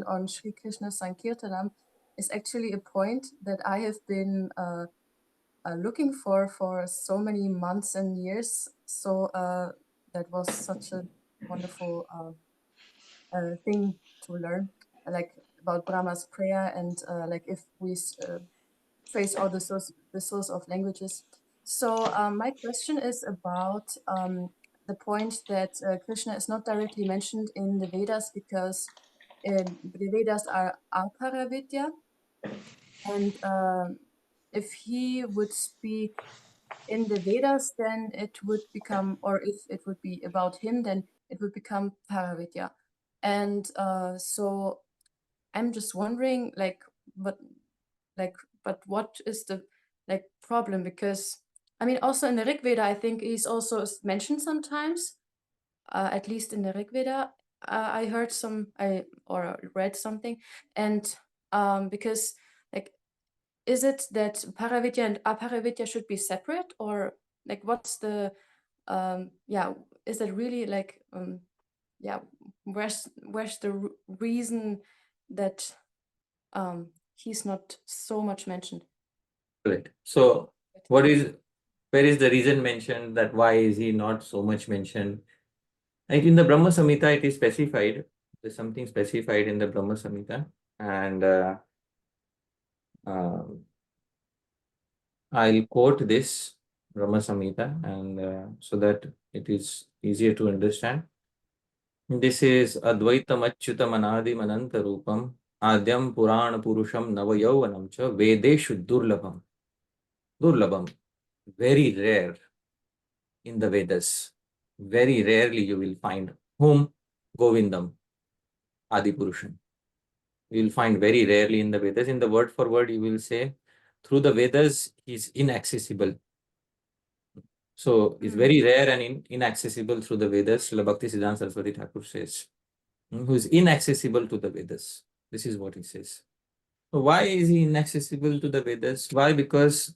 on Sri Krishna Sankirtanam is actually a point that I have been looking for so many months and years. So that was such a wonderful thing to learn, like about Brahma's prayer and like if we trace all the source of languages. So my question is about the point that Krishna is not directly mentioned in the Vedas because the Vedas are Apara-vidya, and if he would speak in the Vedas, then it would become, or if it would be about him, then it would become Paravidya. And so I'm just wondering, but what is the problem? Because I mean, also in the Rig Veda, I think he's also mentioned sometimes, at least in the Rig Veda, I heard or read something, and because is it that Paravidya and Aparavidya should be separate, or like what's the is that really where's the reason that he's not so much mentioned? Correct. So where is the reason mentioned, that why is he not so much mentioned? Like in the Brahma Samhita, it is specified. There's something specified in the Brahma Samhita, and I'll quote this Brahma Samhita, and so that it is easier to understand. This is Advaitam Achyutam Anadim Ananta Rupam Adyam Purana Purusham Navayauvanam cha Vedeshu Durlabham. Durlabham, very rare in the Vedas. Very rarely you will find whom? Govindam, Adi Purusham. You will find very rarely in the Vedas. In the word for word, you will say, through the Vedas, he is inaccessible. So it's very rare and inaccessible through the Vedas. Srila Bhaktisiddhanta Saraswati Thakur says, who is inaccessible to the Vedas. This is what he says. So why is he inaccessible to the Vedas? Why? Because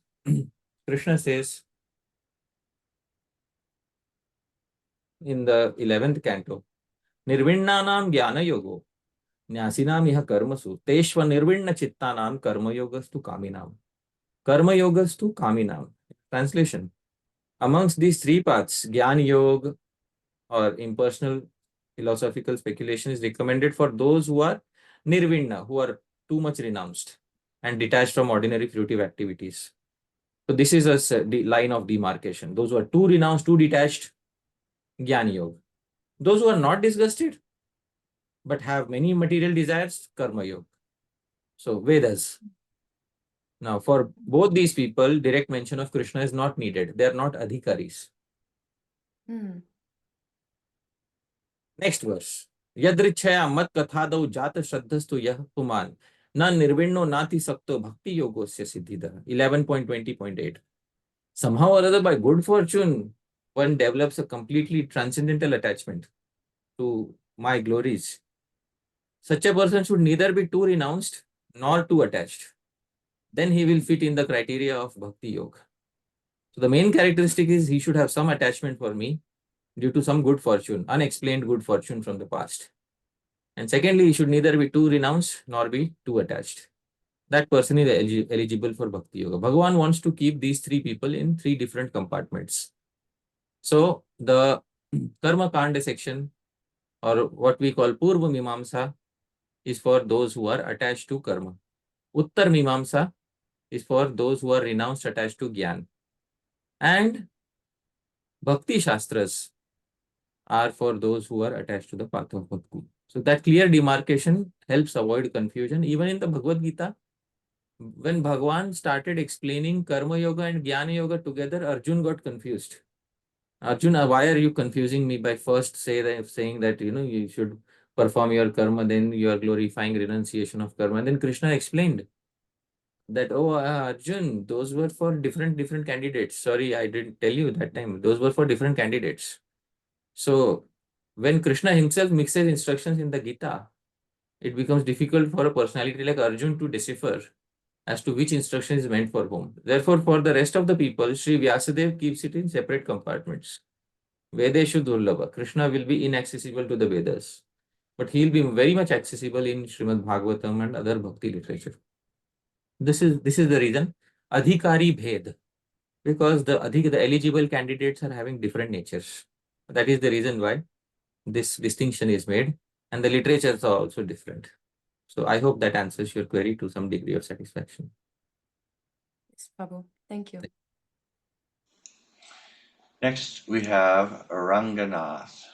Krishna says in the 11th canto, Nirvinnanam Jnana Yogo, Nyasinam Iha Karmasu, Teshva Nirvinna Chittanam Karma Yogastu Kaminam. Karma Yogastu Kaminam. Translation. Amongst these three paths, Jnana Yoga or impersonal philosophical speculation is recommended for those who are nirvinna, who are too much renounced and detached from ordinary fruitive activities. So this is a line of demarcation. Those who are too renounced, too detached, Jnana Yoga. Those who are not disgusted but have many material desires, Karma Yoga. So Vedas. Now for both these people, direct mention of Krishna is not needed. They are not adhikaris. Next verse. Yadrichaya mat kathadau jata shraddhastu yah puman na nirvinno nati sakto bhakti yogosya siddhida. 11.20.8. Somehow or other, by good fortune, one develops a completely transcendental attachment to my glories. Such a person should neither be too renounced nor too attached. Then he will fit in the criteria of bhakti yoga. So the main characteristic is he should have some attachment for me due to some good fortune, unexplained good fortune from the past. And secondly, he should neither be too renounced nor be too attached. That person is eligible for bhakti yoga. Bhagavan wants to keep these three people in three different compartments. So the Karma Kanda section, or what we call Purva Mimamsa, is for those who are attached to karma. Uttar Mimamsa is for those who are renounced, attached to Gyan. And Bhakti Shastras are for those who are attached to the path of Bhakti. So that clear demarcation helps avoid confusion. Even in the Bhagavad Gita, when Bhagavan started explaining Karma Yoga and Jnana Yoga together, Arjun got confused. Arjuna, why are you confusing me by first saying that you should perform your karma, then you are glorifying renunciation of karma. And then Krishna explained that, oh, Arjun, those were for different candidates. Sorry, I didn't tell you that time. Those were for different candidates. So when Krishna himself mixes instructions in the Gita, it becomes difficult for a personality like Arjun to decipher as to which instruction is meant for whom. Therefore, for the rest of the people, Sri Vyasadeva keeps it in separate compartments. Vedeshu Durlabha. Krishna will be inaccessible to the Vedas, but he will be very much accessible in Srimad Bhagavatam and other bhakti literature. This is the reason. Adhikari Bhed, because the eligible candidates are having different natures. That is the reason why this distinction is made, and the literatures are also different. So I hope that answers your query to some degree of satisfaction. Yes, Prabhu. Thank you. Next, we have Ranganath.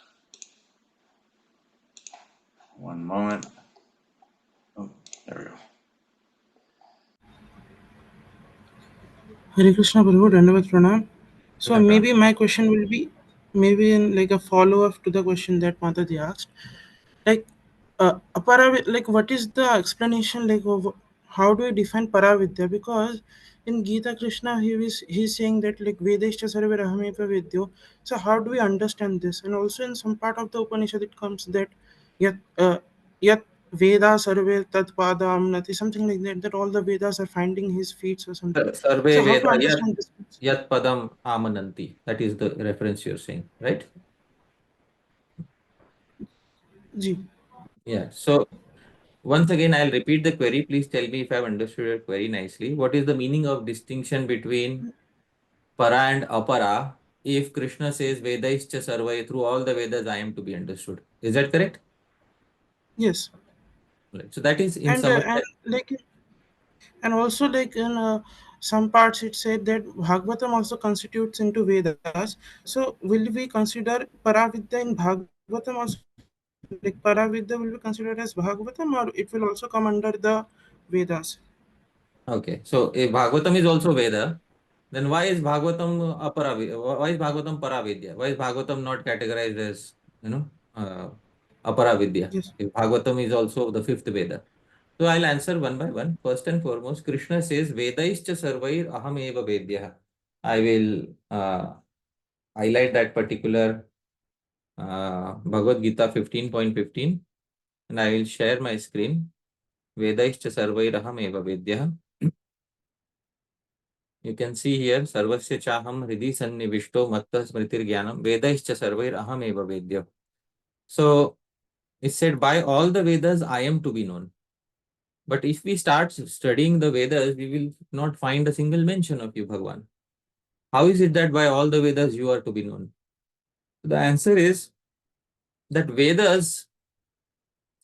One moment. Oh, there we go. Hare Krishna Prabhu, Dandavat Pranam. So maybe my question will be maybe in like a follow-up to the question that Mataji asked. Like like what is the explanation like of how do we define paravidya? Because in Gita Krishna he's saying that like Vedeshta sarve rahameva vidyo. So how do we understand this? And also in some part of the Upanishad it comes that yat yat Veda sarve tat padam nati, something like that, that all the Vedas are finding his feet or something. Sarve So how to Veda understand this? yat padam amananti. That is the reference you're saying, right? Ji. Yeah. So once again, I'll repeat the query. Please tell me if I've understood your query nicely. What is the meaning of distinction between para and apara if Krishna says Vedaischa sarvai, through all the Vedas I am to be understood? Is that correct? Yes. Right. So that is in And summary. and also like in some parts it said that Bhagavatam also constitutes into Vedas. So will we consider Paravidya in Bhagavatam also? Like Paravidya will be considered as Bhagavatam, or it will also come under the Vedas? Okay. So if Bhagavatam is also Veda, then why is Bhagavatam why is Bhagavatam Paravidya? Why is Bhagavatam not categorized as Aparavidya? Yes. If Bhagavatam is also the fifth Veda. So I'll answer one by one. First and foremost, Krishna says Vedaischa sarvair aham eva vedya. I will highlight that particular Bhagavad Gita 15.15, and I will share my screen. Vedaischa sarvairaham eva vedyah. You can see here, Sarvasya Chaham Hridhi Sannivishto Matta Smritir Jnanam Vedaischa Sarvair Aham Eva Vedya. So it said, by all the Vedas I am to be known. But if we start studying the Vedas, we will not find a single mention of you, Bhagwan. How is it that by all the Vedas you are to be known? The answer is that Vedas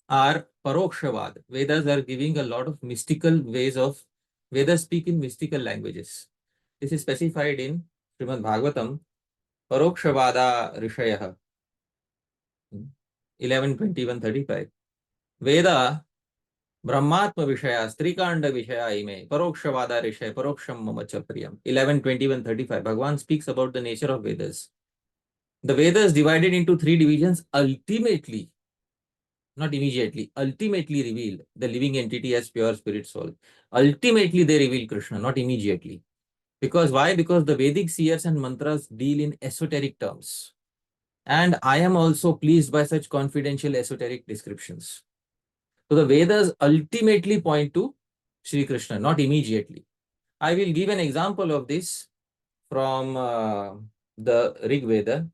are parokshavad. Vedas are giving a lot of mystical ways of, Vedas speak in mystical languages. This is specified in Srimad Bhagavatam, Parokshvada Rishayah 11:21-35. Veda Brahmatma Vishaya Strikanda Vishaya Ime Parokshvada Rishaya Paroksham Mamacha Priyam 11:21-35. Bhagavan speaks about the nature of Vedas. The Vedas divided into three divisions ultimately, not immediately, ultimately reveal the living entity as pure spirit soul. Ultimately they reveal Krishna, not immediately. Because why? Because the Vedic seers and mantras deal in esoteric terms. And I am also pleased by such confidential esoteric descriptions. So the Vedas ultimately point to Sri Krishna, not immediately. I will give an example of this from the Rig Veda.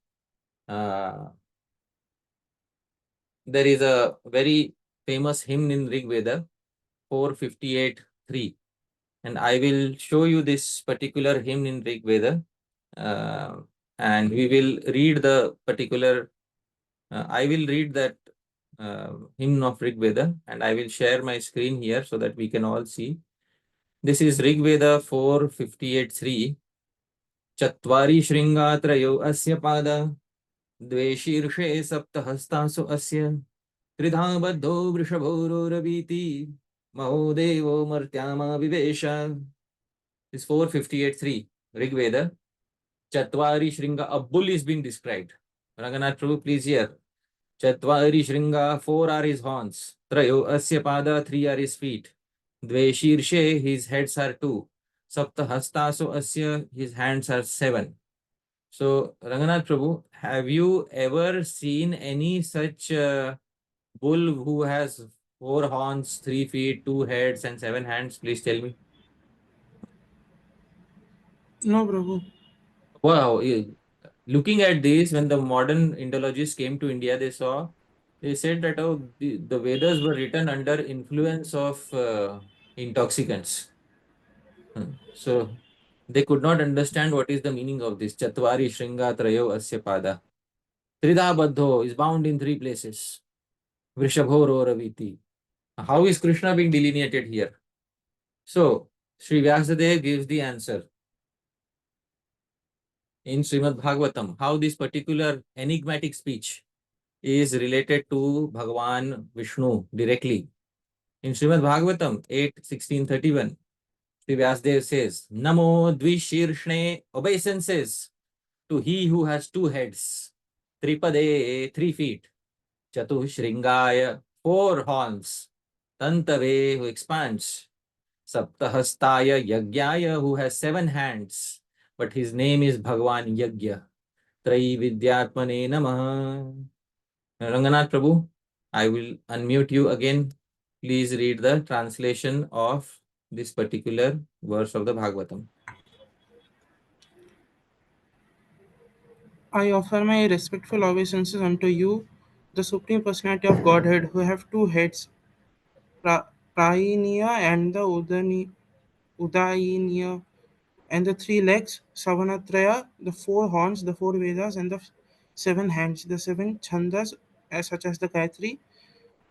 There is a very famous hymn in Rig Veda, 458.3. And I will show you this particular hymn in Rig Veda. And we will read the particular, I will read that hymn of Rig Veda, and I will share my screen here so that we can all see. This is Rig Veda 458.3. Chatvari Shringatrayo Asya Pada Dve Shirshe Saptahastasu Asya Tridha Baddho Vrishabhoro Raviti Mahodevo Martyama Vivesha. This 458.3 Rig Veda. Chatvari Shringa, a bull is being described. Ranganath Prabhu, please hear. Chatvari Shringa, 4 are his horns. Trayo Asya Pada, 3 are his feet. Dve Shirshe, his heads are 2. Sapta Hastaso Asya, his hands are 7. So, Ranganath Prabhu, have you ever seen any such bull who has 4 horns, 3 feet, 2 heads, and 7 hands? Please tell me. No, Prabhu. Wow. Looking at this, when the modern Indologists came to India, they said that the Vedas were written under influence of intoxicants. So they could not understand what is the meaning of this. Chatvari Shringa Trayo Asya Pada. Tridha Baddho is bound in 3 places. Vrishabhoro Raviti. How is Krishna being delineated here? So Sri Vyasadeva gives the answer in Srimad Bhagavatam, how this particular enigmatic speech is related to Bhagavan Vishnu directly. In Srimad Bhagavatam 8:16-31, Sri Vyasadeva says, Namo Dvishirshne obeisances to he who has 2 heads, Tripade 3 feet, Chatuh Shringaya 4 horns, Tantave who expands, Saptahastaya Yagyaya who has 7 hands, but his name is Bhagavan Yagya. Trai Vidyatmane Namaha. Ranganath Prabhu, I will unmute you again. Please read the translation of this particular verse of the Bhagavatam. I offer my respectful obeisances unto you, the Supreme Personality of Godhead, who have 2 heads, Prayiniya and the Udayiniya, and the 3 legs, Savanatraya, the 4 horns, the 4 Vedas, and the 7 hands, the 7 Chandas, such as the Gayatri.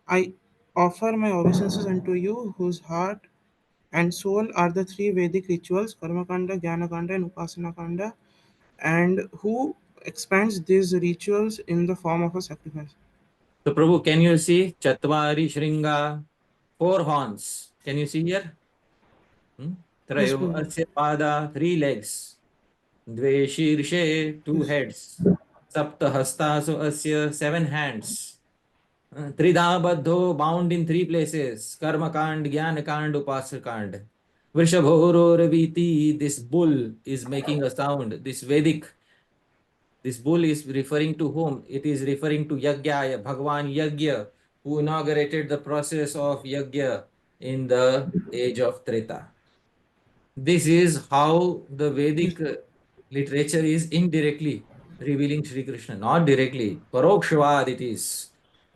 I offer my obeisances unto you, whose heart and soul are the 3 Vedic rituals, Karmakanda, Jnanakanda, and Upasanakanda, and who expands these rituals in the form of a sacrifice. So, Prabhu, can you see Chatvari Shringa, 4 horns? Can you see here? Yes, Trayo Prabhu. Asya Pada, 3 legs. Dve Shirshe, 2 Yes. heads. Sapta Hastasu Asya, 7 hands. Tridha Baddho, bound in 3 places. Karma Kand, Jnana Kand, Upasana Kand. Vrishabhoro Raviti, this bull is making a sound. This This bull is referring to whom? It is referring to Yajna, Bhagwan Yajna, who inaugurated the process of Yajna in the age of Treta. This is how the Vedic literature is indirectly revealing Shri Krishna, not directly. Parokshavad it is.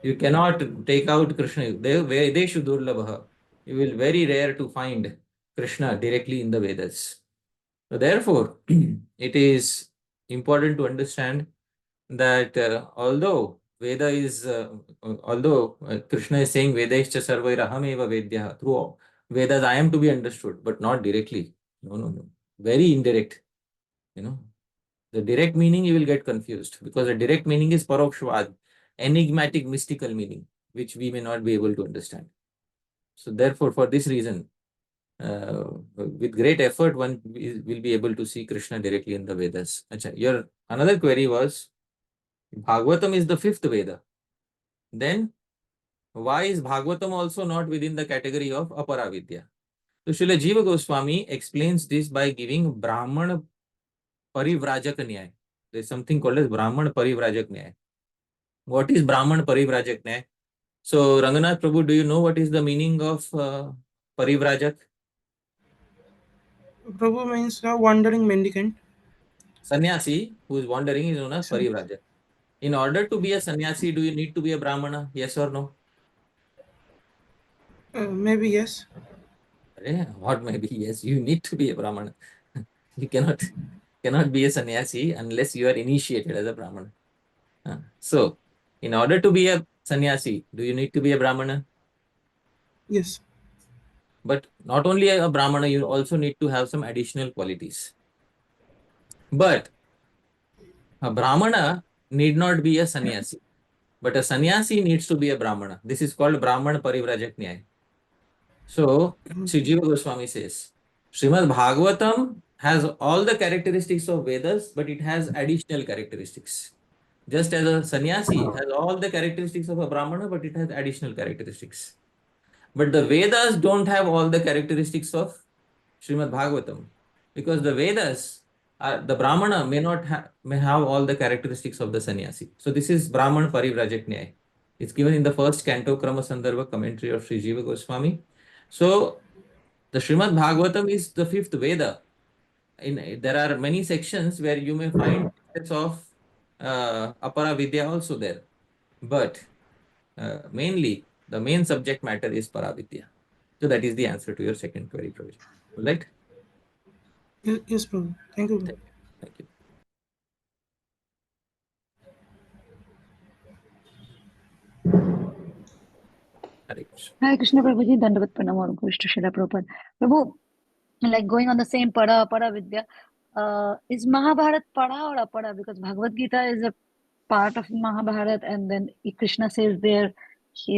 You cannot take out Krishna. Vedeshu durlabha. You will very rare to find Krishna directly in the Vedas. So therefore, it is important to understand that although Veda is, Krishna is saying Vedescha sarvairaham eva vedya, through Vedas I am to be understood, but not directly. No. Very indirect. The direct meaning you will get confused, because the direct meaning is parokshvad, enigmatic, mystical meaning, which we may not be able to understand. So therefore, for this reason, with great effort, one will be able to see Krishna directly in the Vedas. Achha, your another query was, Bhagavatam is the fifth Veda. Then, why is Bhagavatam also not within the category of Aparavidya? So, Srila Jiva Goswami explains this by giving Brahman Parivrajak Nyaya. There is something called as Brahman Parivrajak Nyaya. What is Brahman Parivrajak Nyaya? So, Ranganath Prabhu, do you know what is the meaning of Parivrajak? Prabhu means a wandering mendicant. Sannyasi who is wandering is known as Parivrajak. In order to be a sannyasi, do you need to be a Brahmana? Yes or no? Maybe yes. What maybe yes, you need to be a Brahmana. You cannot be a sannyasi unless you are initiated as a Brahmana. So, in order to be a sannyasi, do you need to be a Brahmana? Yes. But not only a Brahmana, you also need to have some additional qualities. But a Brahmana need not be a sannyasi. But a sannyasi needs to be a Brahmana. This is called Brahman Parivrajak Nyaya. So, Sri Jiva Goswami says, Srimad Bhagavatam has all the characteristics of Vedas, but it has additional characteristics. Just as a sannyasi has all the characteristics of a Brahmana, but it has additional characteristics. But the Vedas don't have all the characteristics of Srimad Bhagavatam, because the Vedas, the Brahmana may have all the characteristics of the sannyasi. So this is Brahman Parivrajak Nyaya. It's given in the first canto Krama Sandarbha commentary of Sri Jiva Goswami. So the Srimad Bhagavatam is the fifth Veda. There are many sections where you may find bits of Apara Vidya also there. But mainly, the main subject matter is Paravidya. So that is the answer to your second query, Prabhu. Right? Yes, Prabhu. Thank you. Thank you. Hare Krishna. Hare Krishna Prabhuji, Dandavat Pranam, Krishna Srila Prabhupada. Prabhu, like going on the same para vidya, is Mahabharat para or apara? Because Bhagavad Gita is a part of Mahabharat, and then Krishna says there,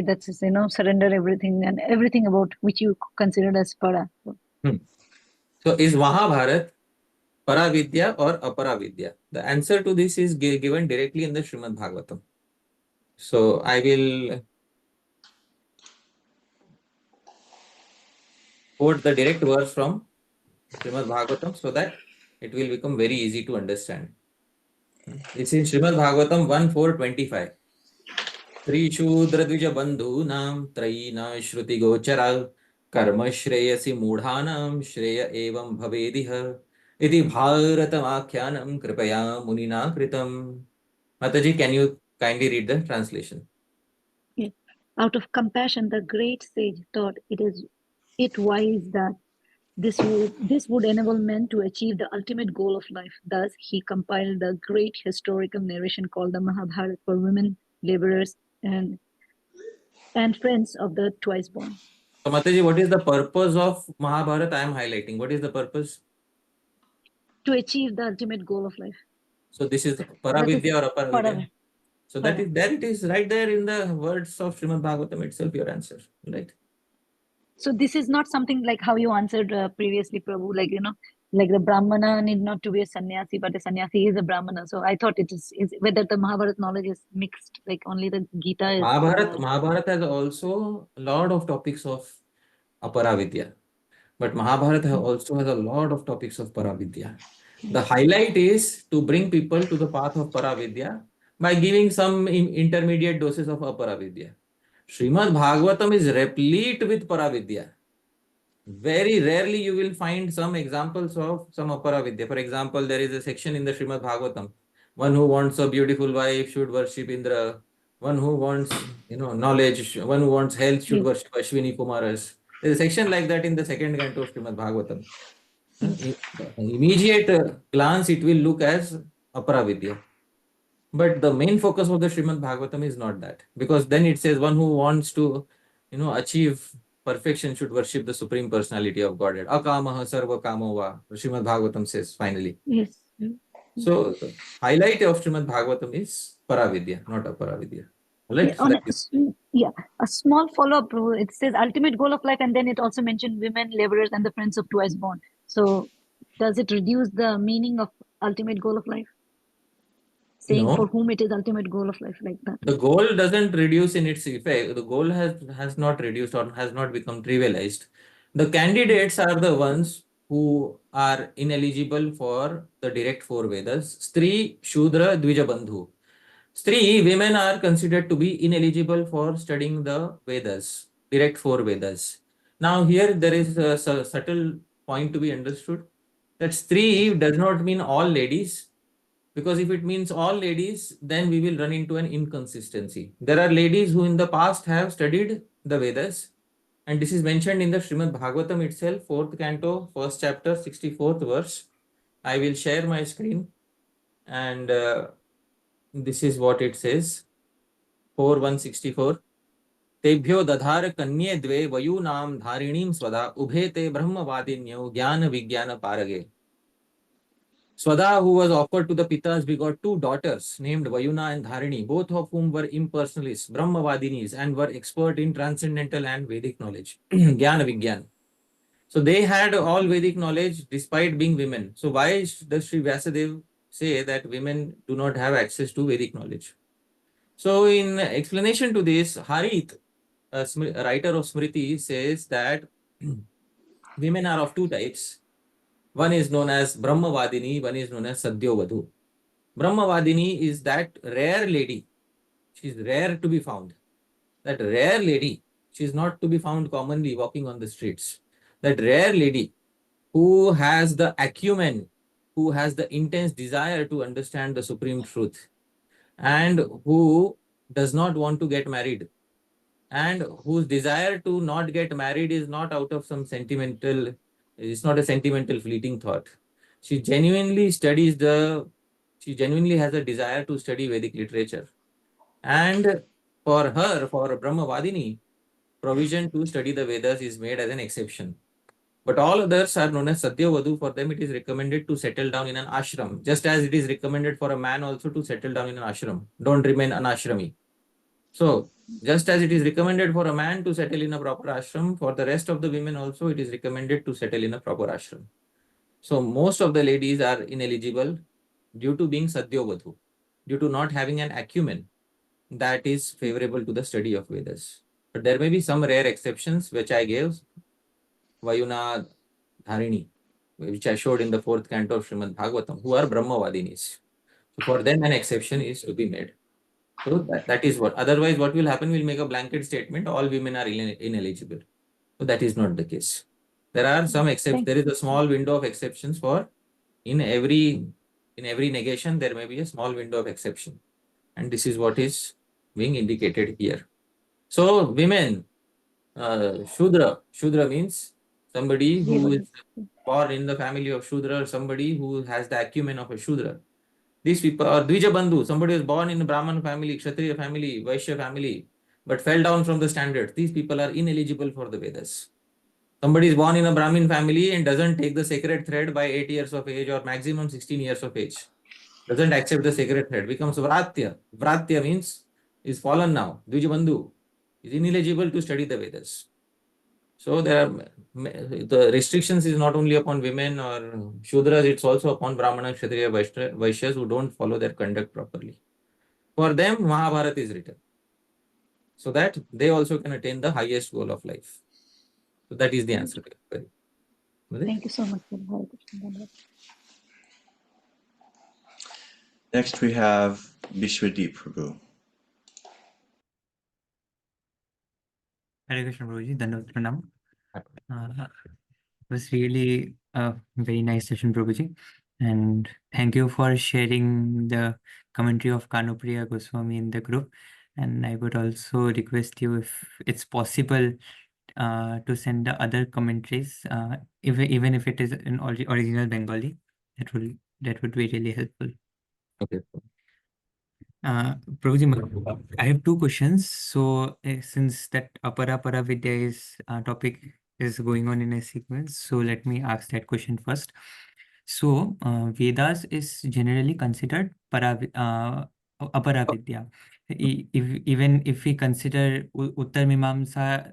that's surrender everything and everything about which you considered as para. So is Mahabharat Paravidya or Aparavidya? The answer to this is given directly in the Srimad Bhagavatam. So I will quote the direct verse from Srimad Bhagavatam so that it will become very easy to understand. This is Srimad Bhagavatam 1.4.25. Trishudradvijabandhunam trayina shruti gochara karma shreyasi mudhanam shreya evam bhavediha iti bharatamakyanam kripaya munina kritam. Mataji, can you kindly read the translation? Yeah. Out of compassion, the great sage thought it wise that this would enable men to achieve the ultimate goal of life. Thus, he compiled the great historical narration called the Mahabharata for women, laborers, and friends of the twice born. So, Mataji, what is the purpose of Mahabharata? I am highlighting. What is the purpose? To achieve the ultimate goal of life. So, this is Paravidya or Aparavidya? So, Para. it is right there in the words of Srimad Bhagavatam itself, your answer, right? So, this is not something like how you answered previously, Prabhu, like the Brahmana need not to be a sannyasi, but a sannyasi is a Brahmana. So I thought it is whether the Mahabharata knowledge is mixed, like only the Gita is. Mahabharata has also a lot of topics of Aparavidya, but Mahabharata also has a lot of topics of Paravidya. The highlight is to bring people to the path of Paravidya by giving some intermediate doses of Aparavidya. Srimad Bhagavatam is replete with Paravidya. Very rarely you will find some examples of some Aparavidya. For example, there is a section in the Srimad Bhagavatam. One who wants a beautiful wife should worship Indra. One who wants, knowledge, one who wants health should worship Ashwini Kumaras. There is a section like that in the second canto of Srimad Bhagavatam. Immediate glance, it will look as Aparavidya. But the main focus of the Srimad Bhagavatam is not that. Because then it says one who wants to, achieve perfection should worship the Supreme Personality of Godhead. Akamaha sarva kamova, Srimad Bhagavatam says finally. Yes. So the highlight of Srimad Bhagavatam is Paravidya, not Aparavidya. Right? A small follow-up. It says ultimate goal of life, and then it also mentioned women, laborers, and the friends of twice born. So does it reduce the meaning of ultimate goal of life? Saying No. for whom it is ultimate goal of life, like that. The goal doesn't reduce in its effect. The goal has not reduced or has not become trivialized. The candidates are the ones who are ineligible for the direct four Vedas. Strī, Shudra, Dvija-Bandhu. Strī, women are considered to be ineligible for studying the Vedas, direct four Vedas. Now here there is a subtle point to be understood that Strī does not mean all ladies, because if it means all ladies, then we will run into an inconsistency. There are ladies who in the past have studied the Vedas, and this is mentioned in the Srimad Bhagavatam itself, 4th canto, 1st chapter, 64th verse. I will share my screen, and this is what it says. 4:164. Tebhyo dadhar kanye dve vayunam dharinim swada ubhete brahmavadinyo jnana vigyana parage. Swada, who was offered to the Pitas, begot two daughters named Vayuna and Dharini, both of whom were impersonalists, Brahmavadinis, and were expert in transcendental and Vedic knowledge, Jnana Vigyan. So they had all Vedic knowledge despite being women. So why does Sri Vyasadeva say that women do not have access to Vedic knowledge? So in explanation to this, Harith, a writer of Smriti, says that women are of two types. One is known as Brahmavadini, one is known as Sadyavadhu. Brahmavadini is that rare lady. She is rare to be found. That rare lady, she is not to be found commonly walking on the streets. That rare lady who has the acumen, who has the intense desire to understand the supreme truth, and who does not want to get married, and whose desire to not get married is not out of some sentimental, it's not a sentimental fleeting thought. She genuinely studies she genuinely has a desire to study Vedic literature. And for her, for Brahmavadini, provision to study the Vedas is made as an exception. But all others are known as Satyavadhu. For them, it is recommended to settle down in an ashram, just as it is recommended for a man also to settle down in an ashram. Don't remain an ashrami. So, just as it is recommended for a man to settle in a proper ashram, for the rest of the women also, it is recommended to settle in a proper ashram. So, most of the ladies are ineligible due to being Satyavadhu, due to not having an acumen that is favorable to the study of Vedas. But there may be some rare exceptions, which I gave, Vayuna, Dharini, which I showed in the 4th canto of Srimad Bhagavatam, who are Brahmavadinis. So, for them, an exception is to be made. So that is what. Otherwise, what will happen? We'll make a blanket statement: all women are ineligible. So that is not the case. There are some exceptions. There is a small window of exceptions for in every negation. There may be a small window of exception, and this is what is being indicated here. So women, Shudra means somebody who is born in the family of Shudra, or somebody who has the acumen of a Shudra. These people are Dvija-Bandhu, somebody who is born in a Brahman family, Kshatriya family, Vaishya family, but fell down from the standards. These people are ineligible for the Vedas. Somebody is born in a Brahmin family and doesn't take the sacred thread by 8 years of age or maximum 16 years of age. Doesn't accept the sacred thread, becomes Vratya. Vratya means is fallen now. Dvija-Bandhu is ineligible to study the Vedas. So there are the restrictions is not only upon women or Shudras, it's also upon Brahmana, Kshatriya, Vaishyas who don't follow their conduct properly. For them, Mahabharata is written, so that they also can attain the highest goal of life. So that is the answer to your query. Thank you so much. Next we have Vishwadeep Prabhu. Hare Krishna Prabhuji, Dandavat Pranam. It was really a very nice session, Prabhuji. And thank you for sharing the commentary of Kanupriya Goswami in the group. And I would also request you, if it's possible, to send the other commentaries, even if it is in original Bengali. That would be really helpful. Okay. Prabhuji, I have two questions. So, since that Apara Vidya is topic is going on in a sequence, so let me ask that question first. So, Vedas is generally considered Apara Vidya. Even if we consider Uttar Mimamsa,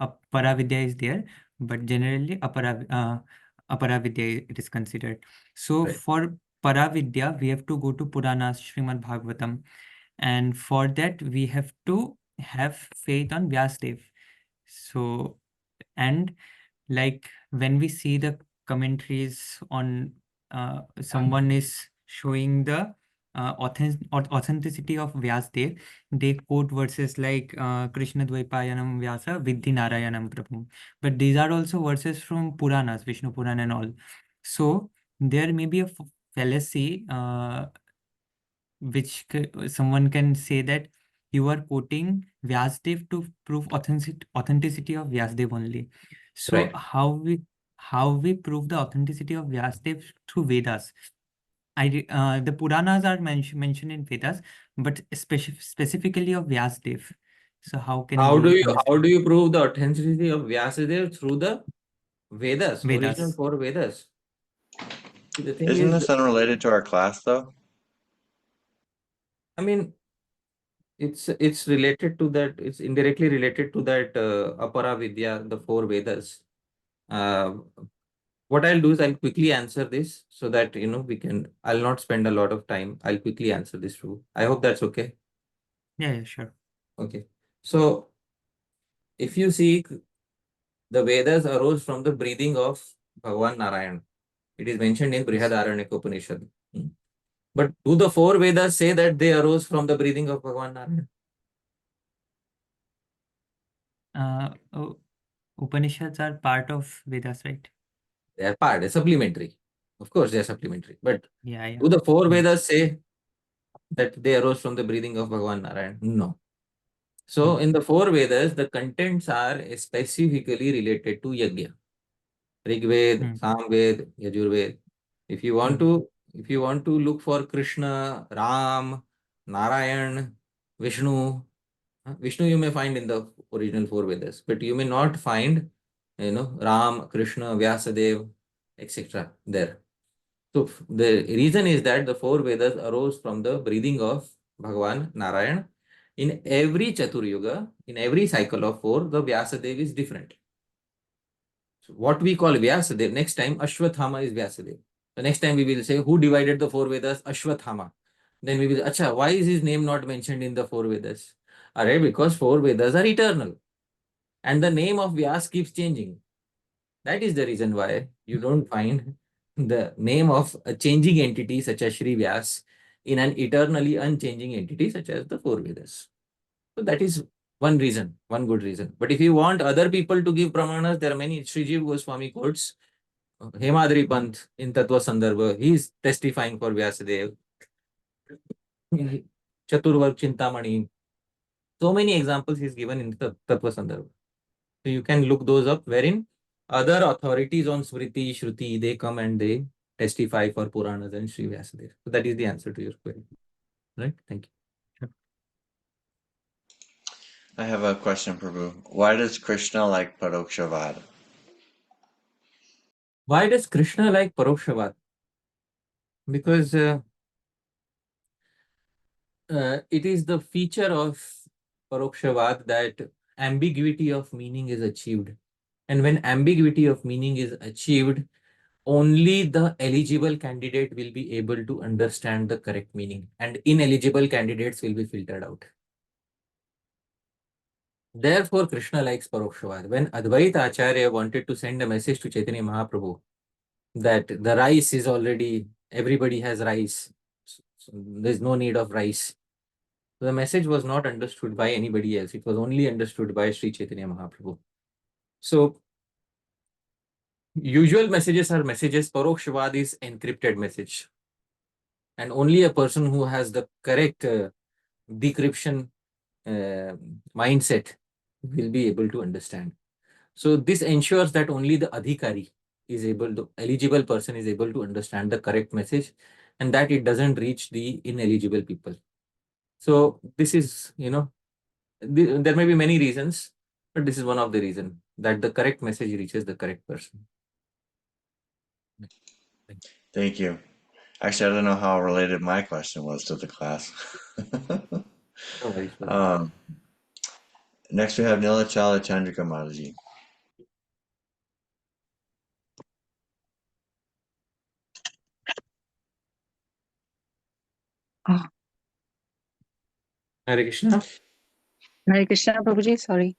Apara Vidya is there, but generally Apara Vidya it is considered. So, Right. for Paravidya, we have to go to Puranas, Srimad Bhagavatam, and for that we have to have faith on Vyasdev. So, and like when we see the commentaries on someone is showing the authenticity of Vyasdev, they quote verses like Krishna Dvaipayanam Vyasa Vidhi Narayanam Prabhu. But these are also verses from Puranas, Vishnu Purana and all. So there may be a fallacy which someone can say that you are quoting Vyasdev to prove authenticity of Vyasdev only. So Right. how we prove the authenticity of Vyasdev through Vedas? The Puranas are mentioned in Vedas, but specifically of Vyasdev. So how can How we understand do you prove the authenticity of Vyasadeva through the Vedas, original Vedas? four Vedas? The thing Isn't is, this unrelated to our class though? I mean, it's related to that. It's indirectly related to that Apara Vidya, the four Vedas. Uh, what I'll do is I'll quickly answer this so that we can. I'll not spend a lot of time. I'll quickly answer this too. I hope that's okay. Yeah, sure. Okay. So if you see, the Vedas arose from the breathing of Bhagavan Narayan. It is mentioned in Brihadaranyaka Upanishad. But do the four Vedas say that they arose from the breathing of Bhagavan Narayan? Upanishads are part of Vedas, right? They are part, they're supplementary. Of course, they are supplementary. But Yeah. do the four Vedas say that they arose from the breathing of Bhagavan Narayan? No. So, in the four Vedas, the contents are specifically related to Yajna. Rigved, Samved, Yajurved. If you want to look for Krishna, Ram, Narayan, Vishnu, Vishnu you may find in the original four Vedas, but you may not find, Ram, Krishna, Vyasadev, etc. there. So the reason is that the four Vedas arose from the breathing of Bhagavan Narayan. In every Chatur Yuga, in every cycle of four, the Vyasadev is different. So what we call Vyasadev, next time Ashwathama is Vyasadev. The next time we will say, who divided the four Vedas? Ashwathama. Then we will, Acha, why is his name not mentioned in the four Vedas? Alright, because four Vedas are eternal. And the name of Vyas keeps changing. That is the reason why you don't find the name of a changing entity such as Shri Vyas in an eternally unchanging entity such as the four Vedas. So that is one reason, one good reason. But if you want other people to give pramanas, there are many. Sri Jiva Goswami quotes Hemadri Panth in Tattva Sandarbha. He is testifying for Vyasadev. Chaturvarg Chintamani. So many examples he is given in the Tattva Sandarbha. So you can look those up, wherein other authorities on Smriti, Shruti, they come and they testify for Puranas and Sri Vyasadeva. So that is the answer to your query. Right? Thank you. I have a question, Prabhu. Why does Krishna like Parokshavad? Why does Krishna like Parokshavad? Because it is the feature of Parokshavad that ambiguity of meaning is achieved. And when ambiguity of meaning is achieved, only the eligible candidate will be able to understand the correct meaning, and ineligible candidates will be filtered out. Therefore, Krishna likes Parokshavad. When Advaita Acharya wanted to send a message to Chaitanya Mahaprabhu that the rice is already, everybody has rice, So there's no need of rice. So the message was not understood by anybody else. It was only understood by Sri Chaitanya Mahaprabhu. So usual messages are messages. Parokshavad is encrypted message. And only a person who has the correct decryption mindset will be able to understand. So this ensures that only the adhikari is able to, eligible person is able to understand the correct message, and that it doesn't reach the ineligible people. So this is, there may be many reasons, but this is one of the reasons that the correct message reaches the correct person. Thank you. Actually, I don't know how related my question was to the class. No worries. Next, we have Nilachala Chandrika Mataji. Hare Krishna. Hare Krishna, Prabhuji, sorry.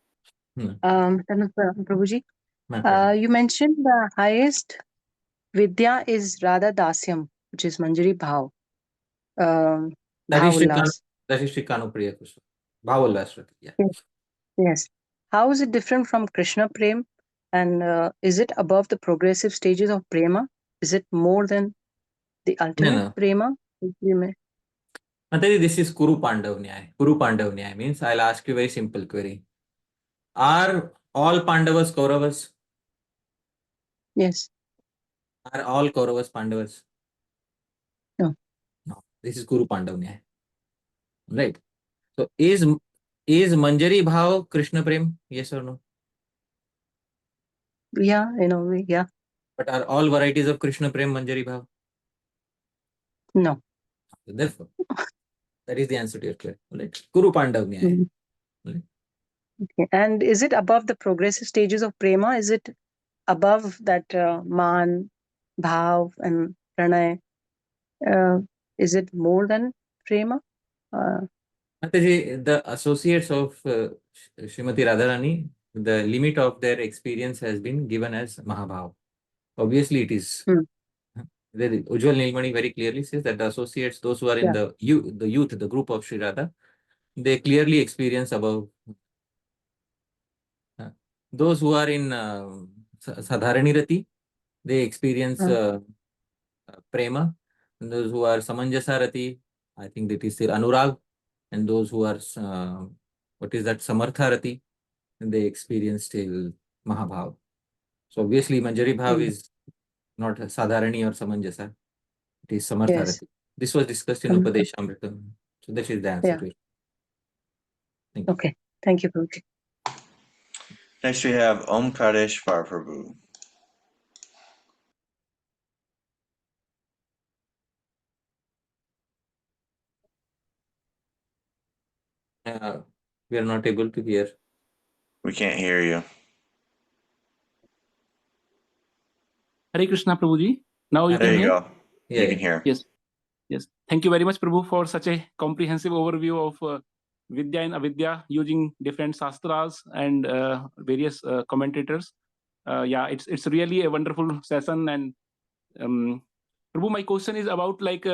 Prabhuji, you mentioned the highest vidya is Radha Dasyam, which is Manjari Bhav. That is Bhav-ullas. Shri Kanupriya Krishna. Bhav-ullas, yeah. Yes. How is it different from Krishna Prem? And is it above the progressive stages of Prema? Is it more than the ultimate Prema? Mataji, this is Kuru Pandav Nyaya. Kuru Pandav Nyaya means I'll ask you a very simple query. Are all Pandavas Kauravas? Yes. Are all Kauravas Pandavas? No. No. This is Kuru Pandav Nyaya. Right. So is Manjari Bhav Krishna Prem? Yes or no? Yeah, in a way, yeah. But are all varieties of Krishna Prem Manjari Bhav? No. Therefore, that is the answer to your question. Right? Kuru Pandav Nyaya. Right? Okay. And is it above the progressive stages of Prema? Is it above that Man, Bhav, and Pranay? Is it more than Prema? Mataji, the associates of Srimati Radharani, the limit of their experience has been given as Mahabhav. Obviously, it is. The Ujjwal Nilmani very clearly says that the associates, those who are in the youth, the group of Sri Radha, they clearly experience above. Those who are in Sadharani Rati, they experience Prema. And those who are Samanjasa Rati, I think that is still Anurag. And those who are, what is that, Samartha Rati, they experience still Mahabhav. So obviously, Manjari Bhav is not Sadharani or Samanjasa. It is Samartha Rati. This was discussed in Upadeshamrita. So this is the answer to it. Thank you. Okay. Thank you, Prabhuji. Next, we have Omkareshwar Prabhu. We are not able to hear. We can't hear you. Hare Krishna, Prabhuji. Now you there can you hear? go. You can hear. Yes. Yes. Thank you very much, Prabhu, for such a comprehensive overview of Vidya and Avidya using different sastras and various commentators. Yeah, it's really a wonderful session. And Prabhu, my question is about like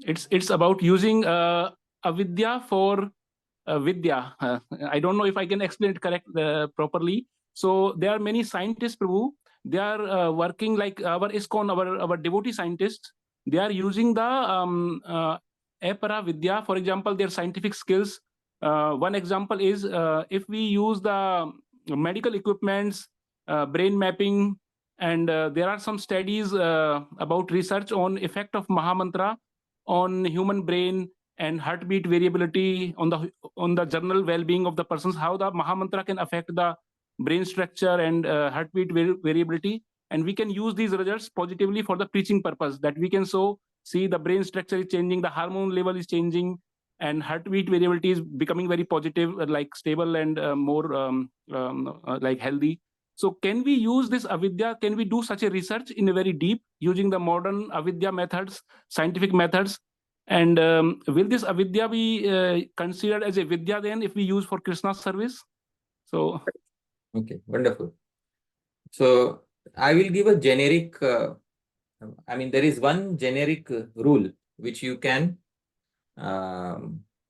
it's about using Avidya for Vidya. I don't know if I can explain it properly. So there are many scientists, Prabhu. They are working like our ISKCON, our devotee scientists. They are using the Apara Vidya, for example, their scientific skills. One example is if we use the medical equipments, brain mapping, and there are some studies about research on effect of Mahamantra on human brain and heartbeat variability on the general well-being of the persons, how the Mahamantra can affect the brain structure and heartbeat variability. And we can use these results positively for the preaching purpose, that we can see the brain structure is changing, the hormone level is changing, and heartbeat variability is becoming very positive, like stable and more like healthy. So can we use this Avidya? Can we do such a research in a very deep using the modern Avidya methods, scientific methods? And will this Avidya be considered as a Vidya then if we use for Krishna's service? So, okay, wonderful. So I will give a generic I mean, there is one generic rule which you can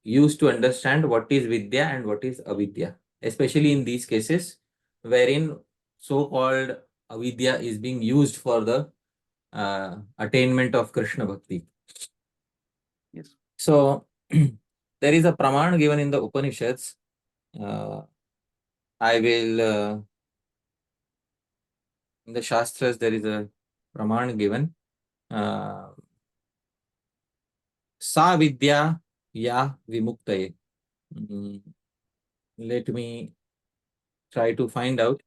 use to understand what is vidya and what is avidya, especially in these cases wherein so-called avidya is being used for the attainment of Krishna bhakti. Yes. So there is a praman given in the Upanishads. I will in the Shastras there is a praman given. Sa vidya ya vimuktaye. Let me try to find out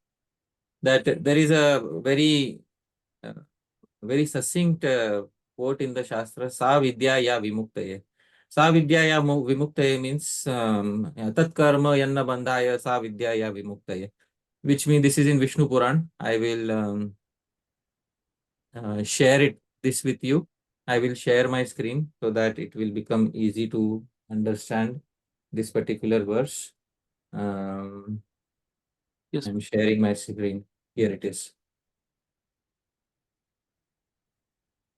that there is a very succinct quote in the Shastra. Sa vidya ya vimuktaye. Sa vidya ya vimuktaye means tat karma yanna bandhaya sa vidya ya vimuktaye, which means this is in Vishnu Puran. I will share this with you. I will share my screen so that it will become easy to understand this particular verse. Yes. I'm sharing my screen. Here it is.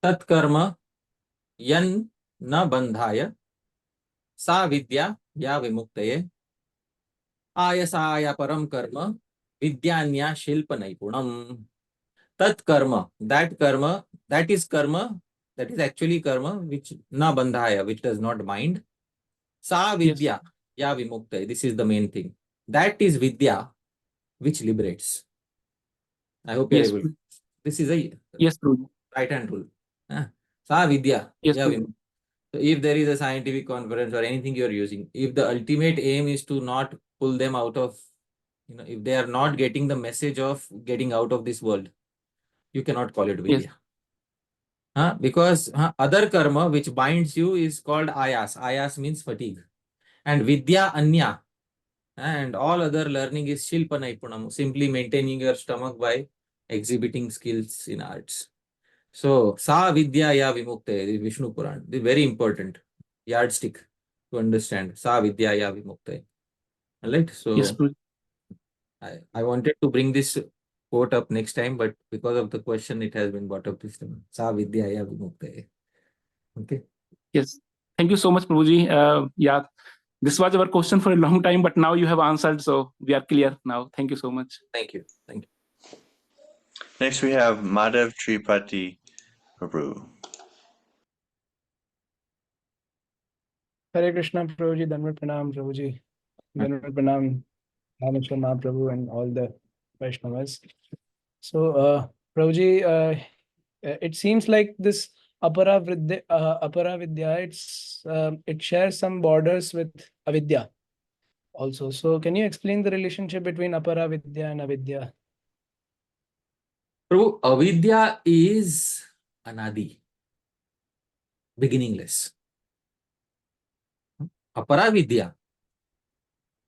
Tat karma yan na bandhaya sa vidya ya vimuktaye ayasaya param karma vidyanya shilpa naipunam. Tat karma, that is actually karma which na bandhaya, which does not bind. Sa vidya ya vimuktaye, this is the main thing. That is vidya which liberates. I hope you are Yes. able. This is a Yes, Prabhuji. right hand rule. Sa vidya Yes, ya Prabhuji. vimuktaye. So if there is a scientific conference or anything you are using, if the ultimate aim is to not pull them out of, if they are not getting the message of getting out of this world, you cannot call it Yes. vidya. Because other karma which binds you is called ayas. Ayas means fatigue. And vidya anya, and all other learning is shilpa naipunam, simply maintaining your stomach by exhibiting skills in arts. So sa vidya ya vimuktaye, Vishnu Puran, this is very important yardstick to understand. Sa vidya ya vimuktaye. Alright, so Yes, Prabhuji. I wanted to bring this quote up next time, but because of the question, it has been brought up this time. Sa vidya ya vimuktaye. Okay. Yes. Thank you so much, Prabhuji. Yeah, this was our question for a long time, but now you have answered, so we are clear now. Thank you so much. Thank you. Thank you. Next we have Madhav Tripati Prabhu. Hare Krishna, Prabhuji, Dhanvat Pranam, Prabhuji, Dhanvat Pranam, Dhāmeśvara Mahāprabhu, and all the Vaishnavas. So, Prabhuji, it seems like this apara vidya, it shares some borders with avidya also. So, can you explain the relationship between apara vidya and avidya? Prabhu, avidya is anadi, beginningless. Aparavidya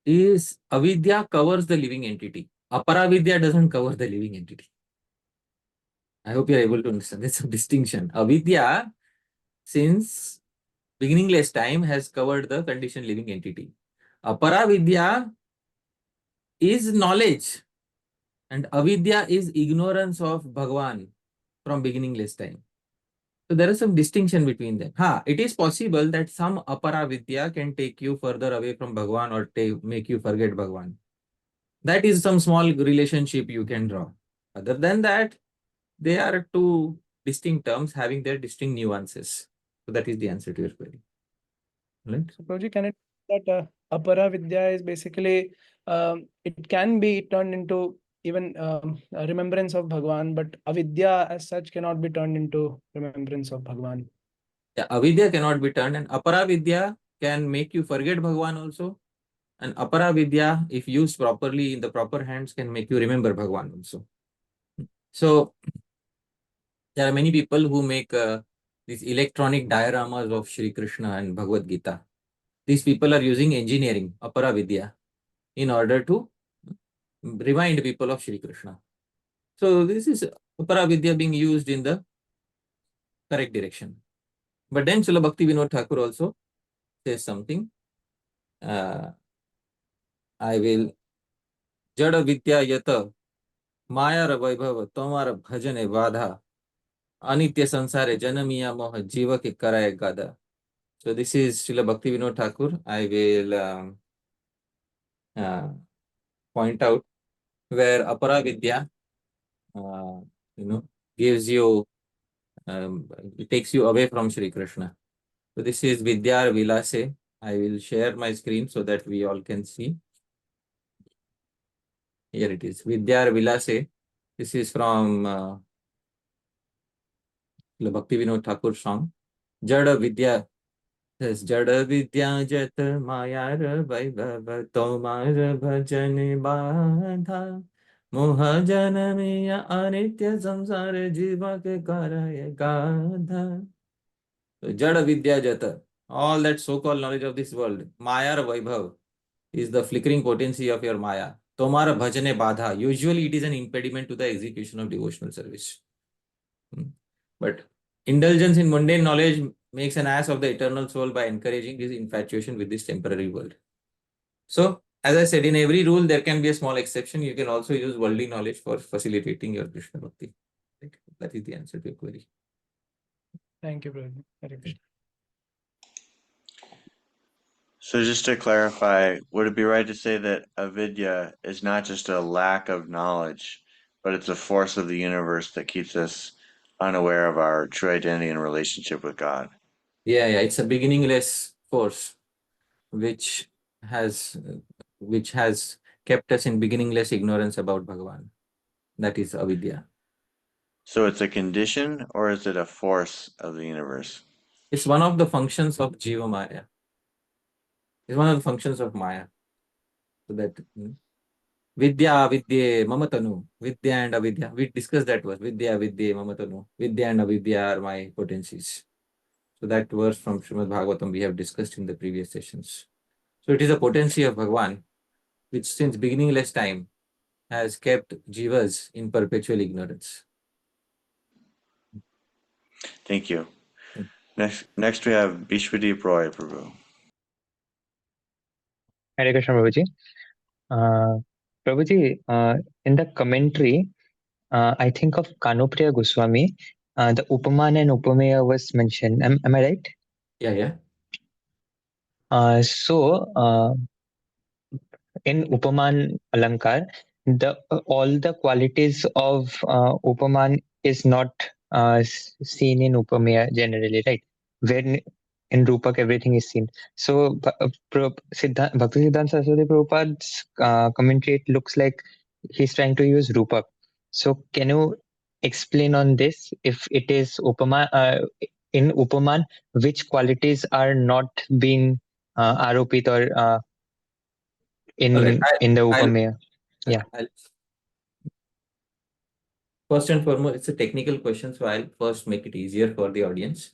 is, avidya covers the living entity. Aparavidya doesn't cover the living entity. I hope you are able to understand. That's a distinction. Avidya, since beginningless time, has covered the conditioned living entity. Aparavidya is knowledge, and avidya is ignorance of Bhagavan from beginningless time. So there is some distinction between them. It is possible that some aparavidya can take you further away from Bhagavan or make you forget Bhagavan. That is some small relationship you can draw. Other than that, they are two distinct terms having their distinct nuances. So that is the answer to your query. Right? So, Prabhuji, can it that apara vidya is basically, it can be turned into even a remembrance of Bhagavan, but avidya as such cannot be turned into remembrance of Bhagavan. Yeah, avidya cannot be turned, and aparavidya can make you forget Bhagavan also. And aparavidya, if used properly in the proper hands, can make you remember Bhagavan also. So there are many people who make these electronic dioramas of Shri Krishna and Bhagavad Gita. These people are using engineering, aparavidya, in order to remind people of Shri Krishna. So this is aparavidya being used in the correct direction. But then Srila Bhakti Vinod Thakur also says something. I will Jada Vidya Yata Maya Vaibhava Tomara Bhajane Vadha Anitya sansare janamiya moha jiva ke karaye gada. So this is Srila Bhakti Vinod Thakur. I will point out where apara vidya, gives you, it takes you away from Shri Krishna. So this is vidya-vilase. I will share my screen so that we all can see. Here it is, vidya-vilase. This is from Bhakti Vinod Thakur song. Jada vidya. Yes, Jada vidya jata mayar vaibhava tomar bhajan badha. Moha janamiya anitya samsara jiva ke karaya gadha. So, Jada vidya jata, all that so-called knowledge of this world, mayar vaibhav is the flickering potency of your maya. Tomar bhajane badha. Usually it is an impediment to the execution of devotional service. But indulgence in mundane knowledge makes an ass of the eternal soul by encouraging his infatuation with this temporary world. So, as I said, in every rule there can be a small exception. You can also use worldly knowledge for facilitating your Krishna Bhakti. That is the answer to your query. Thank you, Prabhuji. Hare Krishna. So just to clarify, would it be right to say that avidya is not just a lack of knowledge, but it's a force of the universe that keeps us unaware of our true identity and relationship with God? Yeah, it's a beginningless force which has kept us in beginningless ignorance about Bhagavan. That is avidya. So it's a condition, or is it a force of the universe? It's one of the functions of Jiva Maya. It's one of the functions of Maya. So that vidya, vidya, mamatanu, vidya and avidya. We discussed that verse. Vidya, vidya, mamatanu. Vidya and avidya are my potencies. So that verse from Srimad Bhagavatam we have discussed in the previous sessions. So it is a potency of Bhagavan which since beginningless time has kept jivas in perpetual ignorance. Thank you. Next we have Bishwadeep Roy, Prabhu. Hare Krishna, Prabhuji. Prabhuji, in the commentary, I think of Kanupriya Goswami, the Upaman and Upameya was mentioned. Am I right? Yeah. So in Upaman Alankar, all the qualities of Upaman is not seen in Upameya generally, right? When in Rupak everything is seen. So Bhakti Siddhanta Saraswati Prabhupada's commentary, it looks like he's trying to use Rupak. So can you explain on this? If it is Upama, in Upaman, which qualities are not being aropit or in the Upameya? Yeah. First and foremost, it's a technical question, so I'll first make it easier for the audience.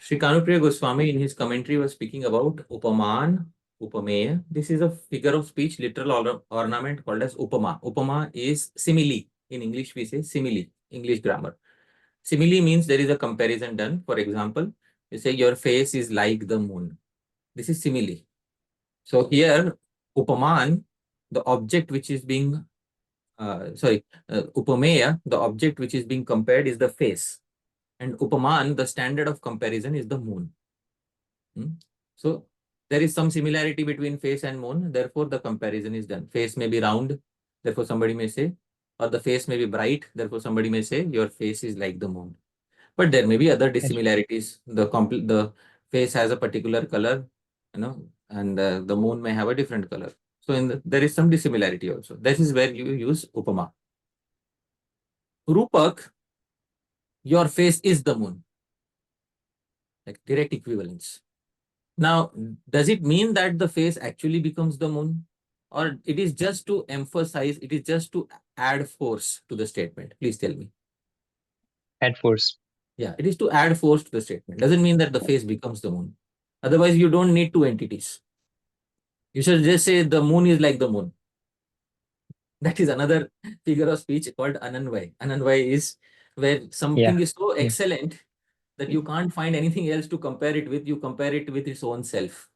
Sri Kanupriya Goswami in his commentary was speaking about Upaman, Upameya. This is a figure of speech, literal ornament called as Upama. Upama is simile. In English, we say simile, English grammar. Simile means there is a comparison done. For example, you say your face is like the moon. This is simile. So here, Upaman, the object which is being, Upameya, the object which is being compared is the face. And Upaman, the standard of comparison is the moon. So there is some similarity between face and moon, therefore the comparison is done. Face may be round, therefore somebody may say, or the face may be bright, therefore somebody may say your face is like the moon. But there may be other dissimilarities. The face has a particular color, and the moon may have a different color. So there is some dissimilarity also. That is where you use Upama. Rupak, your face is the moon. Like direct equivalence. Now, does it mean that the face actually becomes the moon? Or it is just to emphasize, it is just to add force to the statement? Please tell me. Add force. Yeah, it is to add force to the statement. Doesn't mean that the face becomes the moon. Otherwise, you don't need two entities. You should just say the moon is like the moon. That is another figure of speech called Ananvay. Ananvay is where something is so excellent that you can't find anything else to compare it with. You compare it with its own self.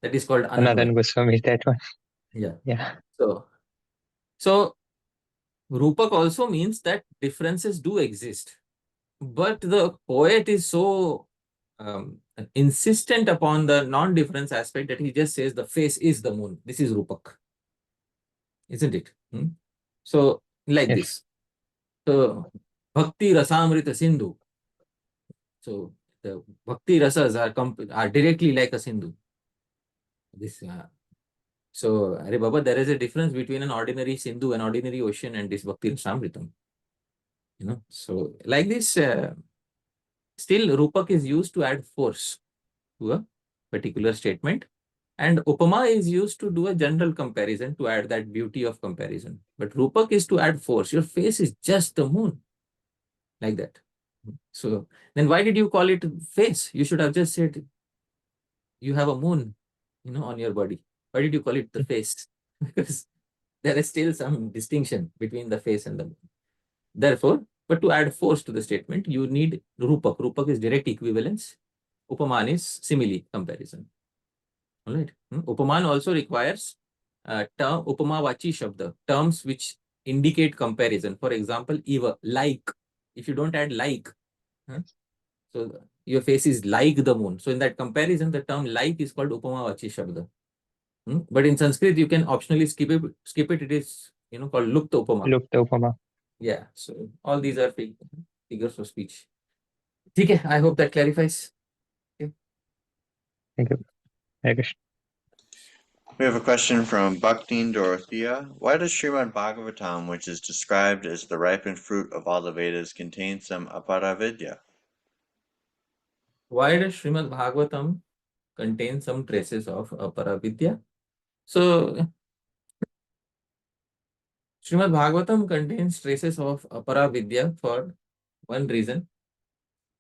That is called Ananvay. Sanatan Goswami is that one. Yeah. So Rupak also means that differences do exist. But the poet is so insistent upon the non-difference aspect that he just says the face is the moon. This is Rupak, isn't it? So, like Yes. this. So, Bhakti Rasamrita Sindhu. So, the Bhakti Rasas are directly like a Sindhu. This, so, Are Baba, there is a difference between an ordinary Sindhu, an ordinary ocean, and this Bhakti Rasamritam. So like this, still Rupak is used to add force to a particular statement, and Upama is used to do a general comparison to add that beauty of comparison. But Rupak is to add force. Your face is just the moon, like that. So then why did you call it face? You should have just said you have a moon, on your body. Why did you call it the face? Because there is still some distinction between the face and the moon. Therefore, but to add force to the statement, you need Rupak. Rupak is direct equivalence. Upaman is simile comparison. All right. Upaman also requires term Upama Vachi Shabda, terms which indicate comparison. For example, Eva, like. If you don't add like, so your face is like the moon. So in that comparison, the term like is called Upama Vachi Shabda. But in Sanskrit, you can optionally skip it. It is called Lukta Upama. Lukta Upama. Yeah. So all these are figures of speech. Okay, I hope that clarifies. Okay. Thank you. Hare Krishna. We have a question from Bhaktin Dorothea. Why does Srimad Bhagavatam, which is described as the ripened fruit of all the Vedas, contain some aparavidya? Why does Srimad Bhagavatam contain some traces of aparavidya? So, Srimad Bhagavatam contains traces of aparavidya for one reason.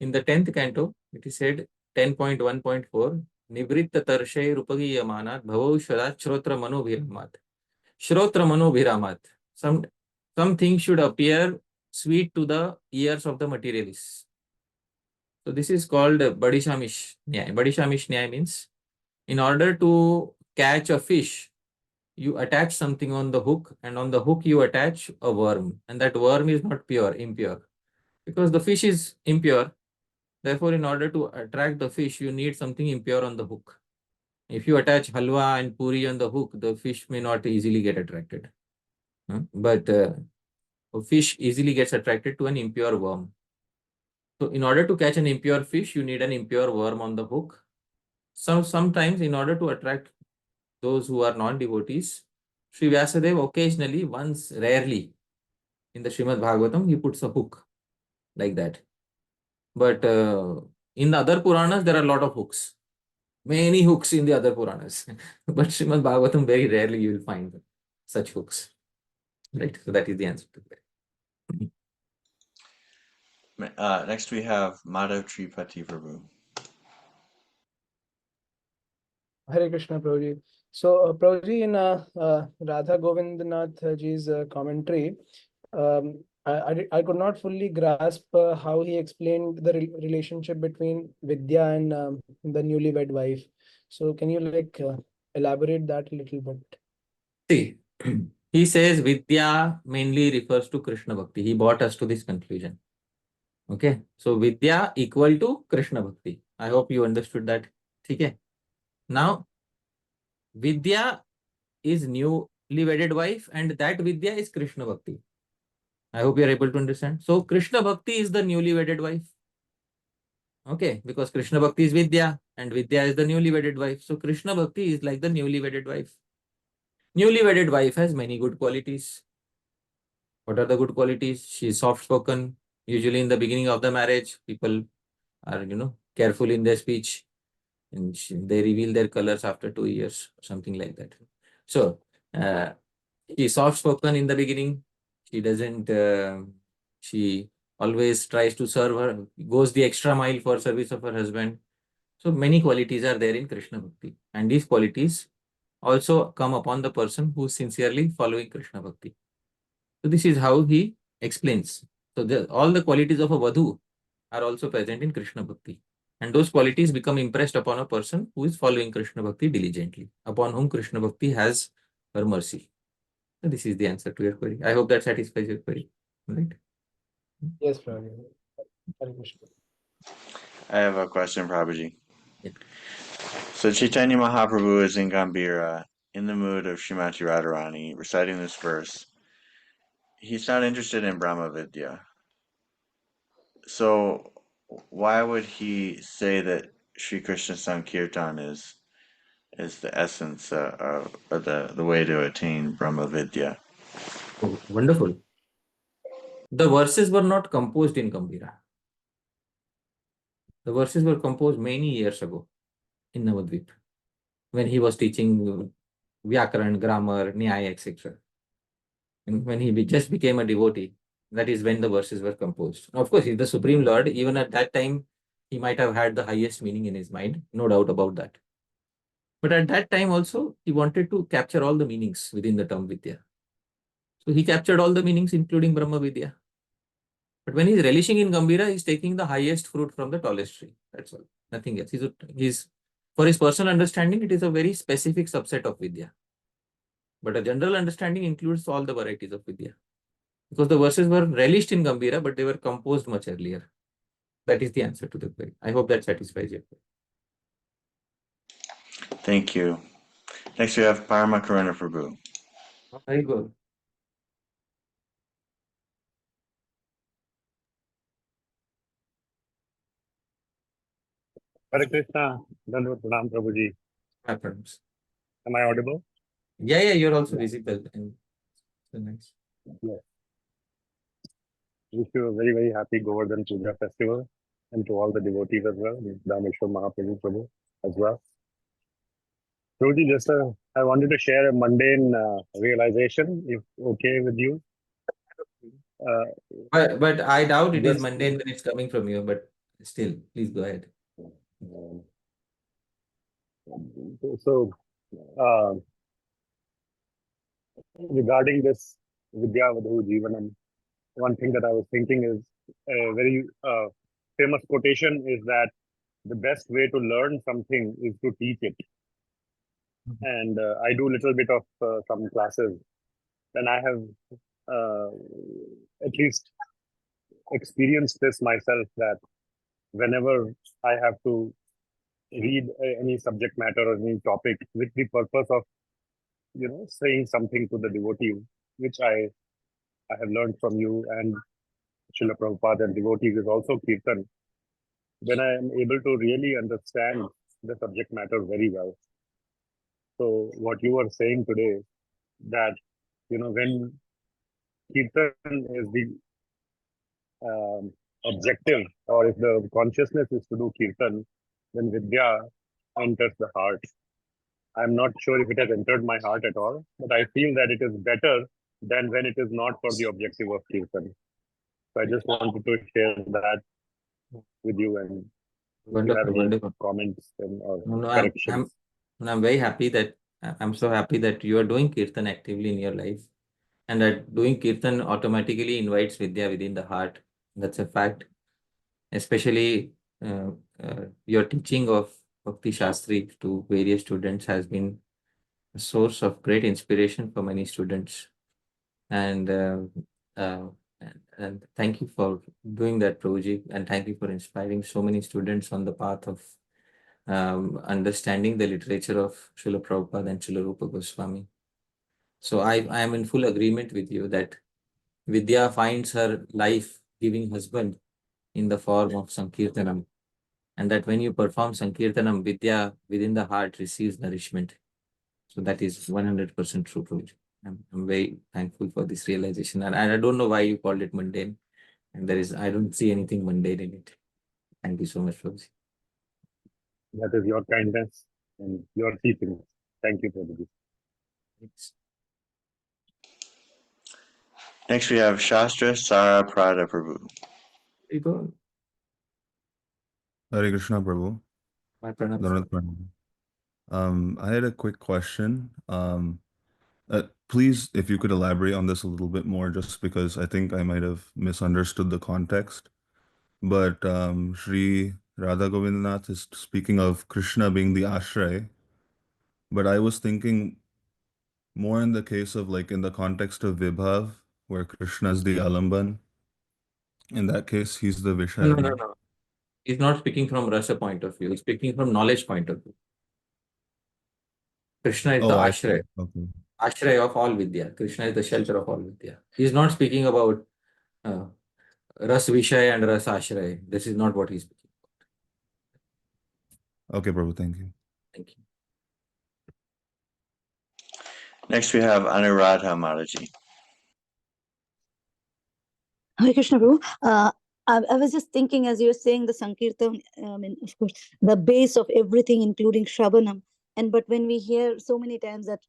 In the 10th canto, it is said 10.1.4, Nivritta Tarshay Rupagiyamanat Bhavaushvadat Shrotra Manobhiramat. Shrotra Manobhiramat. Some things should appear sweet to the ears of the materialists. So this is called Badishamish Nyaya. Badishamish Nyaya means in order to catch a fish, you attach something on the hook, and on the hook you attach a worm, and that worm is not pure, impure. Because the fish is impure, therefore in order to attract the fish, you need something impure on the hook. If you attach halwa and puri on the hook, the fish may not easily get attracted. But a fish easily gets attracted to an impure worm. So in order to catch an impure fish, you need an impure worm on the hook. Sometimes in order to attract those who are non-devotees, Sri Vyasadeva occasionally, once rarely, in the Srimad Bhagavatam, he puts a hook like that. But in the other Puranas, there are a lot of hooks. Many hooks in the other Puranas. But Srimad Bhagavatam, very rarely you will find such hooks. Right? So that is the answer to that. Next we have Madhav Tripati Prabhu. Hare Krishna, Prabhuji. So, Prabhuji, in Radha Govindnath ji's commentary, I could not fully grasp how he explained the relationship between Vidya and the newlywed wife. So, can you elaborate that a little bit? See, he says Vidya mainly refers to Krishna Bhakti. He brought us to this conclusion. Okay, so Vidya equal to Krishna Bhakti. I hope you understood that. Okay. Now, Vidya is newly wedded wife, and that Vidya is Krishna Bhakti. I hope you are able to understand. So, Krishna Bhakti is the newly wedded wife. Okay, because Krishna Bhakti is Vidya, and Vidya is the newly wedded wife. So, Krishna Bhakti is like the newly wedded wife. Newly wedded wife has many good qualities. What are the good qualities? She is soft-spoken. Usually in the beginning of the marriage, people are, careful in their speech, and they reveal their colors after 2 years, or something like that. So, she is soft-spoken in the beginning. She doesn't, she always tries to serve her, goes the extra mile for service of her husband. So, many qualities are there in Krishna Bhakti. And these qualities also come upon the person who is sincerely following Krishna Bhakti. So this is how he explains. So all the qualities of a Vadhu are also present in Krishna Bhakti. And those qualities become impressed upon a person who is following Krishna Bhakti diligently, upon whom Krishna Bhakti has her mercy. So this is the answer to your query. I hope that satisfies your query. Right? Yes, Prabhuji. Hare Krishna. I have a question, Prabhuji. Yeah. So Chaitanya Mahaprabhu is in Gambhira, in the mood of Srimati Radharani, reciting this verse. He's not interested in Brahma Vidya. So why would he say that Sri Krishna Sankirtan is the essence or the way to attain Brahma Vidya? Oh, wonderful. The verses were not composed in Gambhira. The verses were composed many years ago in Navadvip, when he was teaching Vyakaran, grammar, Nyaya, etc. And when he just became a devotee, that is when the verses were composed. Of course, he's the Supreme Lord. Even at that time, he might have had the highest meaning in his mind, no doubt about that. But at that time also, he wanted to capture all the meanings within the term Vidya. So he captured all the meanings, including Brahma Vidya. But when he's relishing in Gambhira, he's taking the highest fruit from the tallest tree. That's all. Nothing else. For his personal understanding, it is a very specific subset of Vidya. But a general understanding includes all the varieties of Vidya. Because the verses were relished in Gambhira, but they were composed much earlier. That is the answer to the query. I hope that satisfies you. Thank you. Next we have Parama Karuna Prabhu. Very good. Hare Krishna, Dandavat Pranam Prabhuji. Happens. Am I audible? Yeah, you're also visible. And so nice. Yes. Wish you a very, very happy Govardhan Puja festival and to all the devotees as well, Dhāmeśvara Mahāprabhu Prabhu as well. Prabhuji, I wanted to share a mundane realization, if okay with you. But I doubt it is mundane when it's coming from you, but still, please go ahead. So, regarding this vidyā-vadhū-jīvanam, one thing that I was thinking is a very famous quotation is that the best way to learn something is to teach it. And I do a little bit of some classes, and I have at least experienced this myself, that whenever I have to read any subject matter or any topic with the purpose of, saying something to the devotee, which I have learned from you and Srila Prabhupada and devotees, is also Kirtan, then I am able to really understand the subject matter very well. So what you were saying today, that, when Kirtan is the objective, or if the consciousness is to do Kirtan, then Vidya enters the heart. I'm not sure if it has entered my heart at all, but I feel that it is better than when it is not for the objective of Kirtan. So I just wanted to share that with you, and Wonderful. Comments or corrections. I'm very happy that I'm so happy that you are doing Kirtan actively in your life, and that doing Kirtan automatically invites Vidya within the heart. That's a fact. Especially your teaching of Bhakti Shastri to various students has been a source of great inspiration for many students. And thank you for doing that, Prabhuji, and thank you for inspiring so many students on the path of understanding the literature of Srila Prabhupada and Srila Rupa Goswami. So I am in full agreement with you that Vidya finds her life-giving husband in the form of Sankirtanam, and that when you perform Sankirtanam, Vidya within the heart receives nourishment. So that is 100% true, Prabhuji. I'm very thankful for this realization, and I don't know why you called it mundane, and I don't see anything mundane in it. Thank you so much, Prabhuji. That is your kindness and your teaching. Thank you, Prabhuji. Thanks. Next we have Shastra Sara Prada Prabhu. Hare Krishna, Prabhu. My pranams. Dharat Pranam. I had a quick question. Please, if you could elaborate on this a little bit more, just because I think I might have misunderstood the context. But Shri Radha Govindanath is speaking of Krishna being the ashray. But I was thinking more in the case of, like, in the context of Vibhav, where Krishna is the Alamban. In that case, he's the No, Vishaya. no. He's not speaking from rasa point of view. He's speaking from knowledge point of view. Krishna is the Oh, I see. ashray. Okay. Ashray of all vidya. Krishna is the shelter of all vidya. He's not speaking about ras vishay and ras ashray. This is not what he's speaking about. Okay, Prabhu, thank you. Thank you. Next we have Anuradha Mataji. Hare Krishna, Prabhu. I was just thinking as you were saying the Sankirtan, of course, the base of everything, including Shravanam. But when we hear so many times that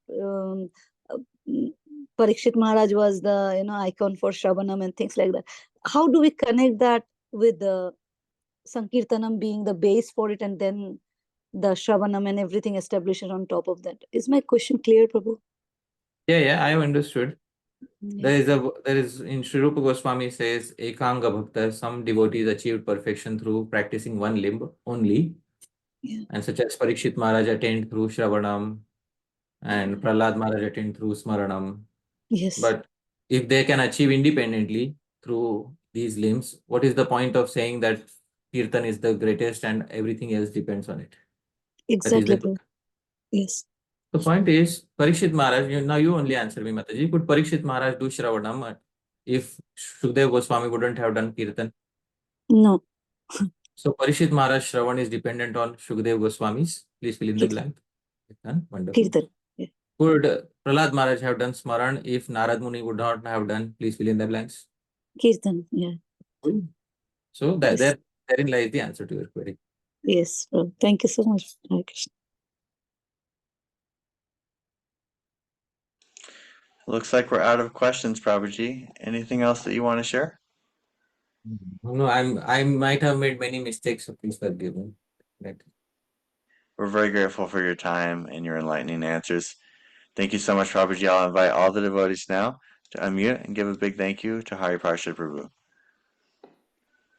Parikshit Maharaj was the icon for Shravanam and things like that, how do we connect that with the Sankirtanam being the base for it and then the Shravanam and everything established on top of that? Is my question clear, Prabhu? Yeah, I have understood. There is in Sri Rupa Goswami says Ekanga Bhakta, some devotees achieved perfection through practicing one limb only. Yeah. And such as Parikshit Maharaj attained through Shravanam and Prahlad Maharaj attained through Smaranam. Yes. But if they can achieve independently through these limbs, what is the point of saying that Kirtan is the greatest and everything else depends on it? Exactly, Prabhu. Yes. The point is, Parikshit Maharaj, now you only answer me, Mataji. Could Parikshit Maharaj do Shravanam if Shukdev Goswami wouldn't have done Kirtan? No. So Parikshit Maharaj Shravan is dependent on Shukdev Goswami's. Please fill in the blank. Kirtan. Wonderful. Kirtan. Yeah. Could Prahlad Maharaj have done Smaran if Narad Muni would not have done? Please fill in the blanks. Kirtan. Yeah. So Yes. therein lies the answer to your query. Yes. Thank you so much, Hare Krishna. Looks like we're out of questions, Prabhuji. Anything else that you want to share? No, I might have made many mistakes, so please forgive me. Right. We're very grateful for your time and your enlightening answers. Thank you so much, Prabhuji. I'll invite all the devotees now to unmute and give a big thank you to Hari Parshad Prabhu.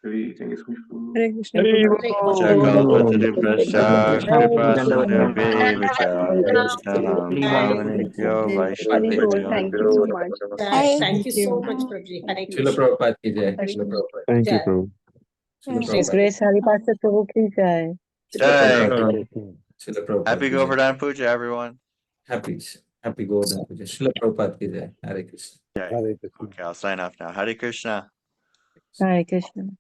Hare Krishna. Jakalpataruprascha kripa sindhubheva vaishnavam namanityo vaishnavadyo. Thank you so much. Thank you so much, Prabhuji. Hare Srila Krishna. Prabhupada ki jai. Srila Prabhupada. Thank you, Jai. Prabhu. Srila His Prabhupada. Grace Hari Parshad Prabhu ki jai. Jai. Srila Prabhupada Happy ki jai. Govardhan Puja, everyone. Happy Govardhan Puja. Srila Prabhupada ki jai. Hare Krishna. Jai. Okay, I'll sign off now. Hare Krishna. Hare Krishna.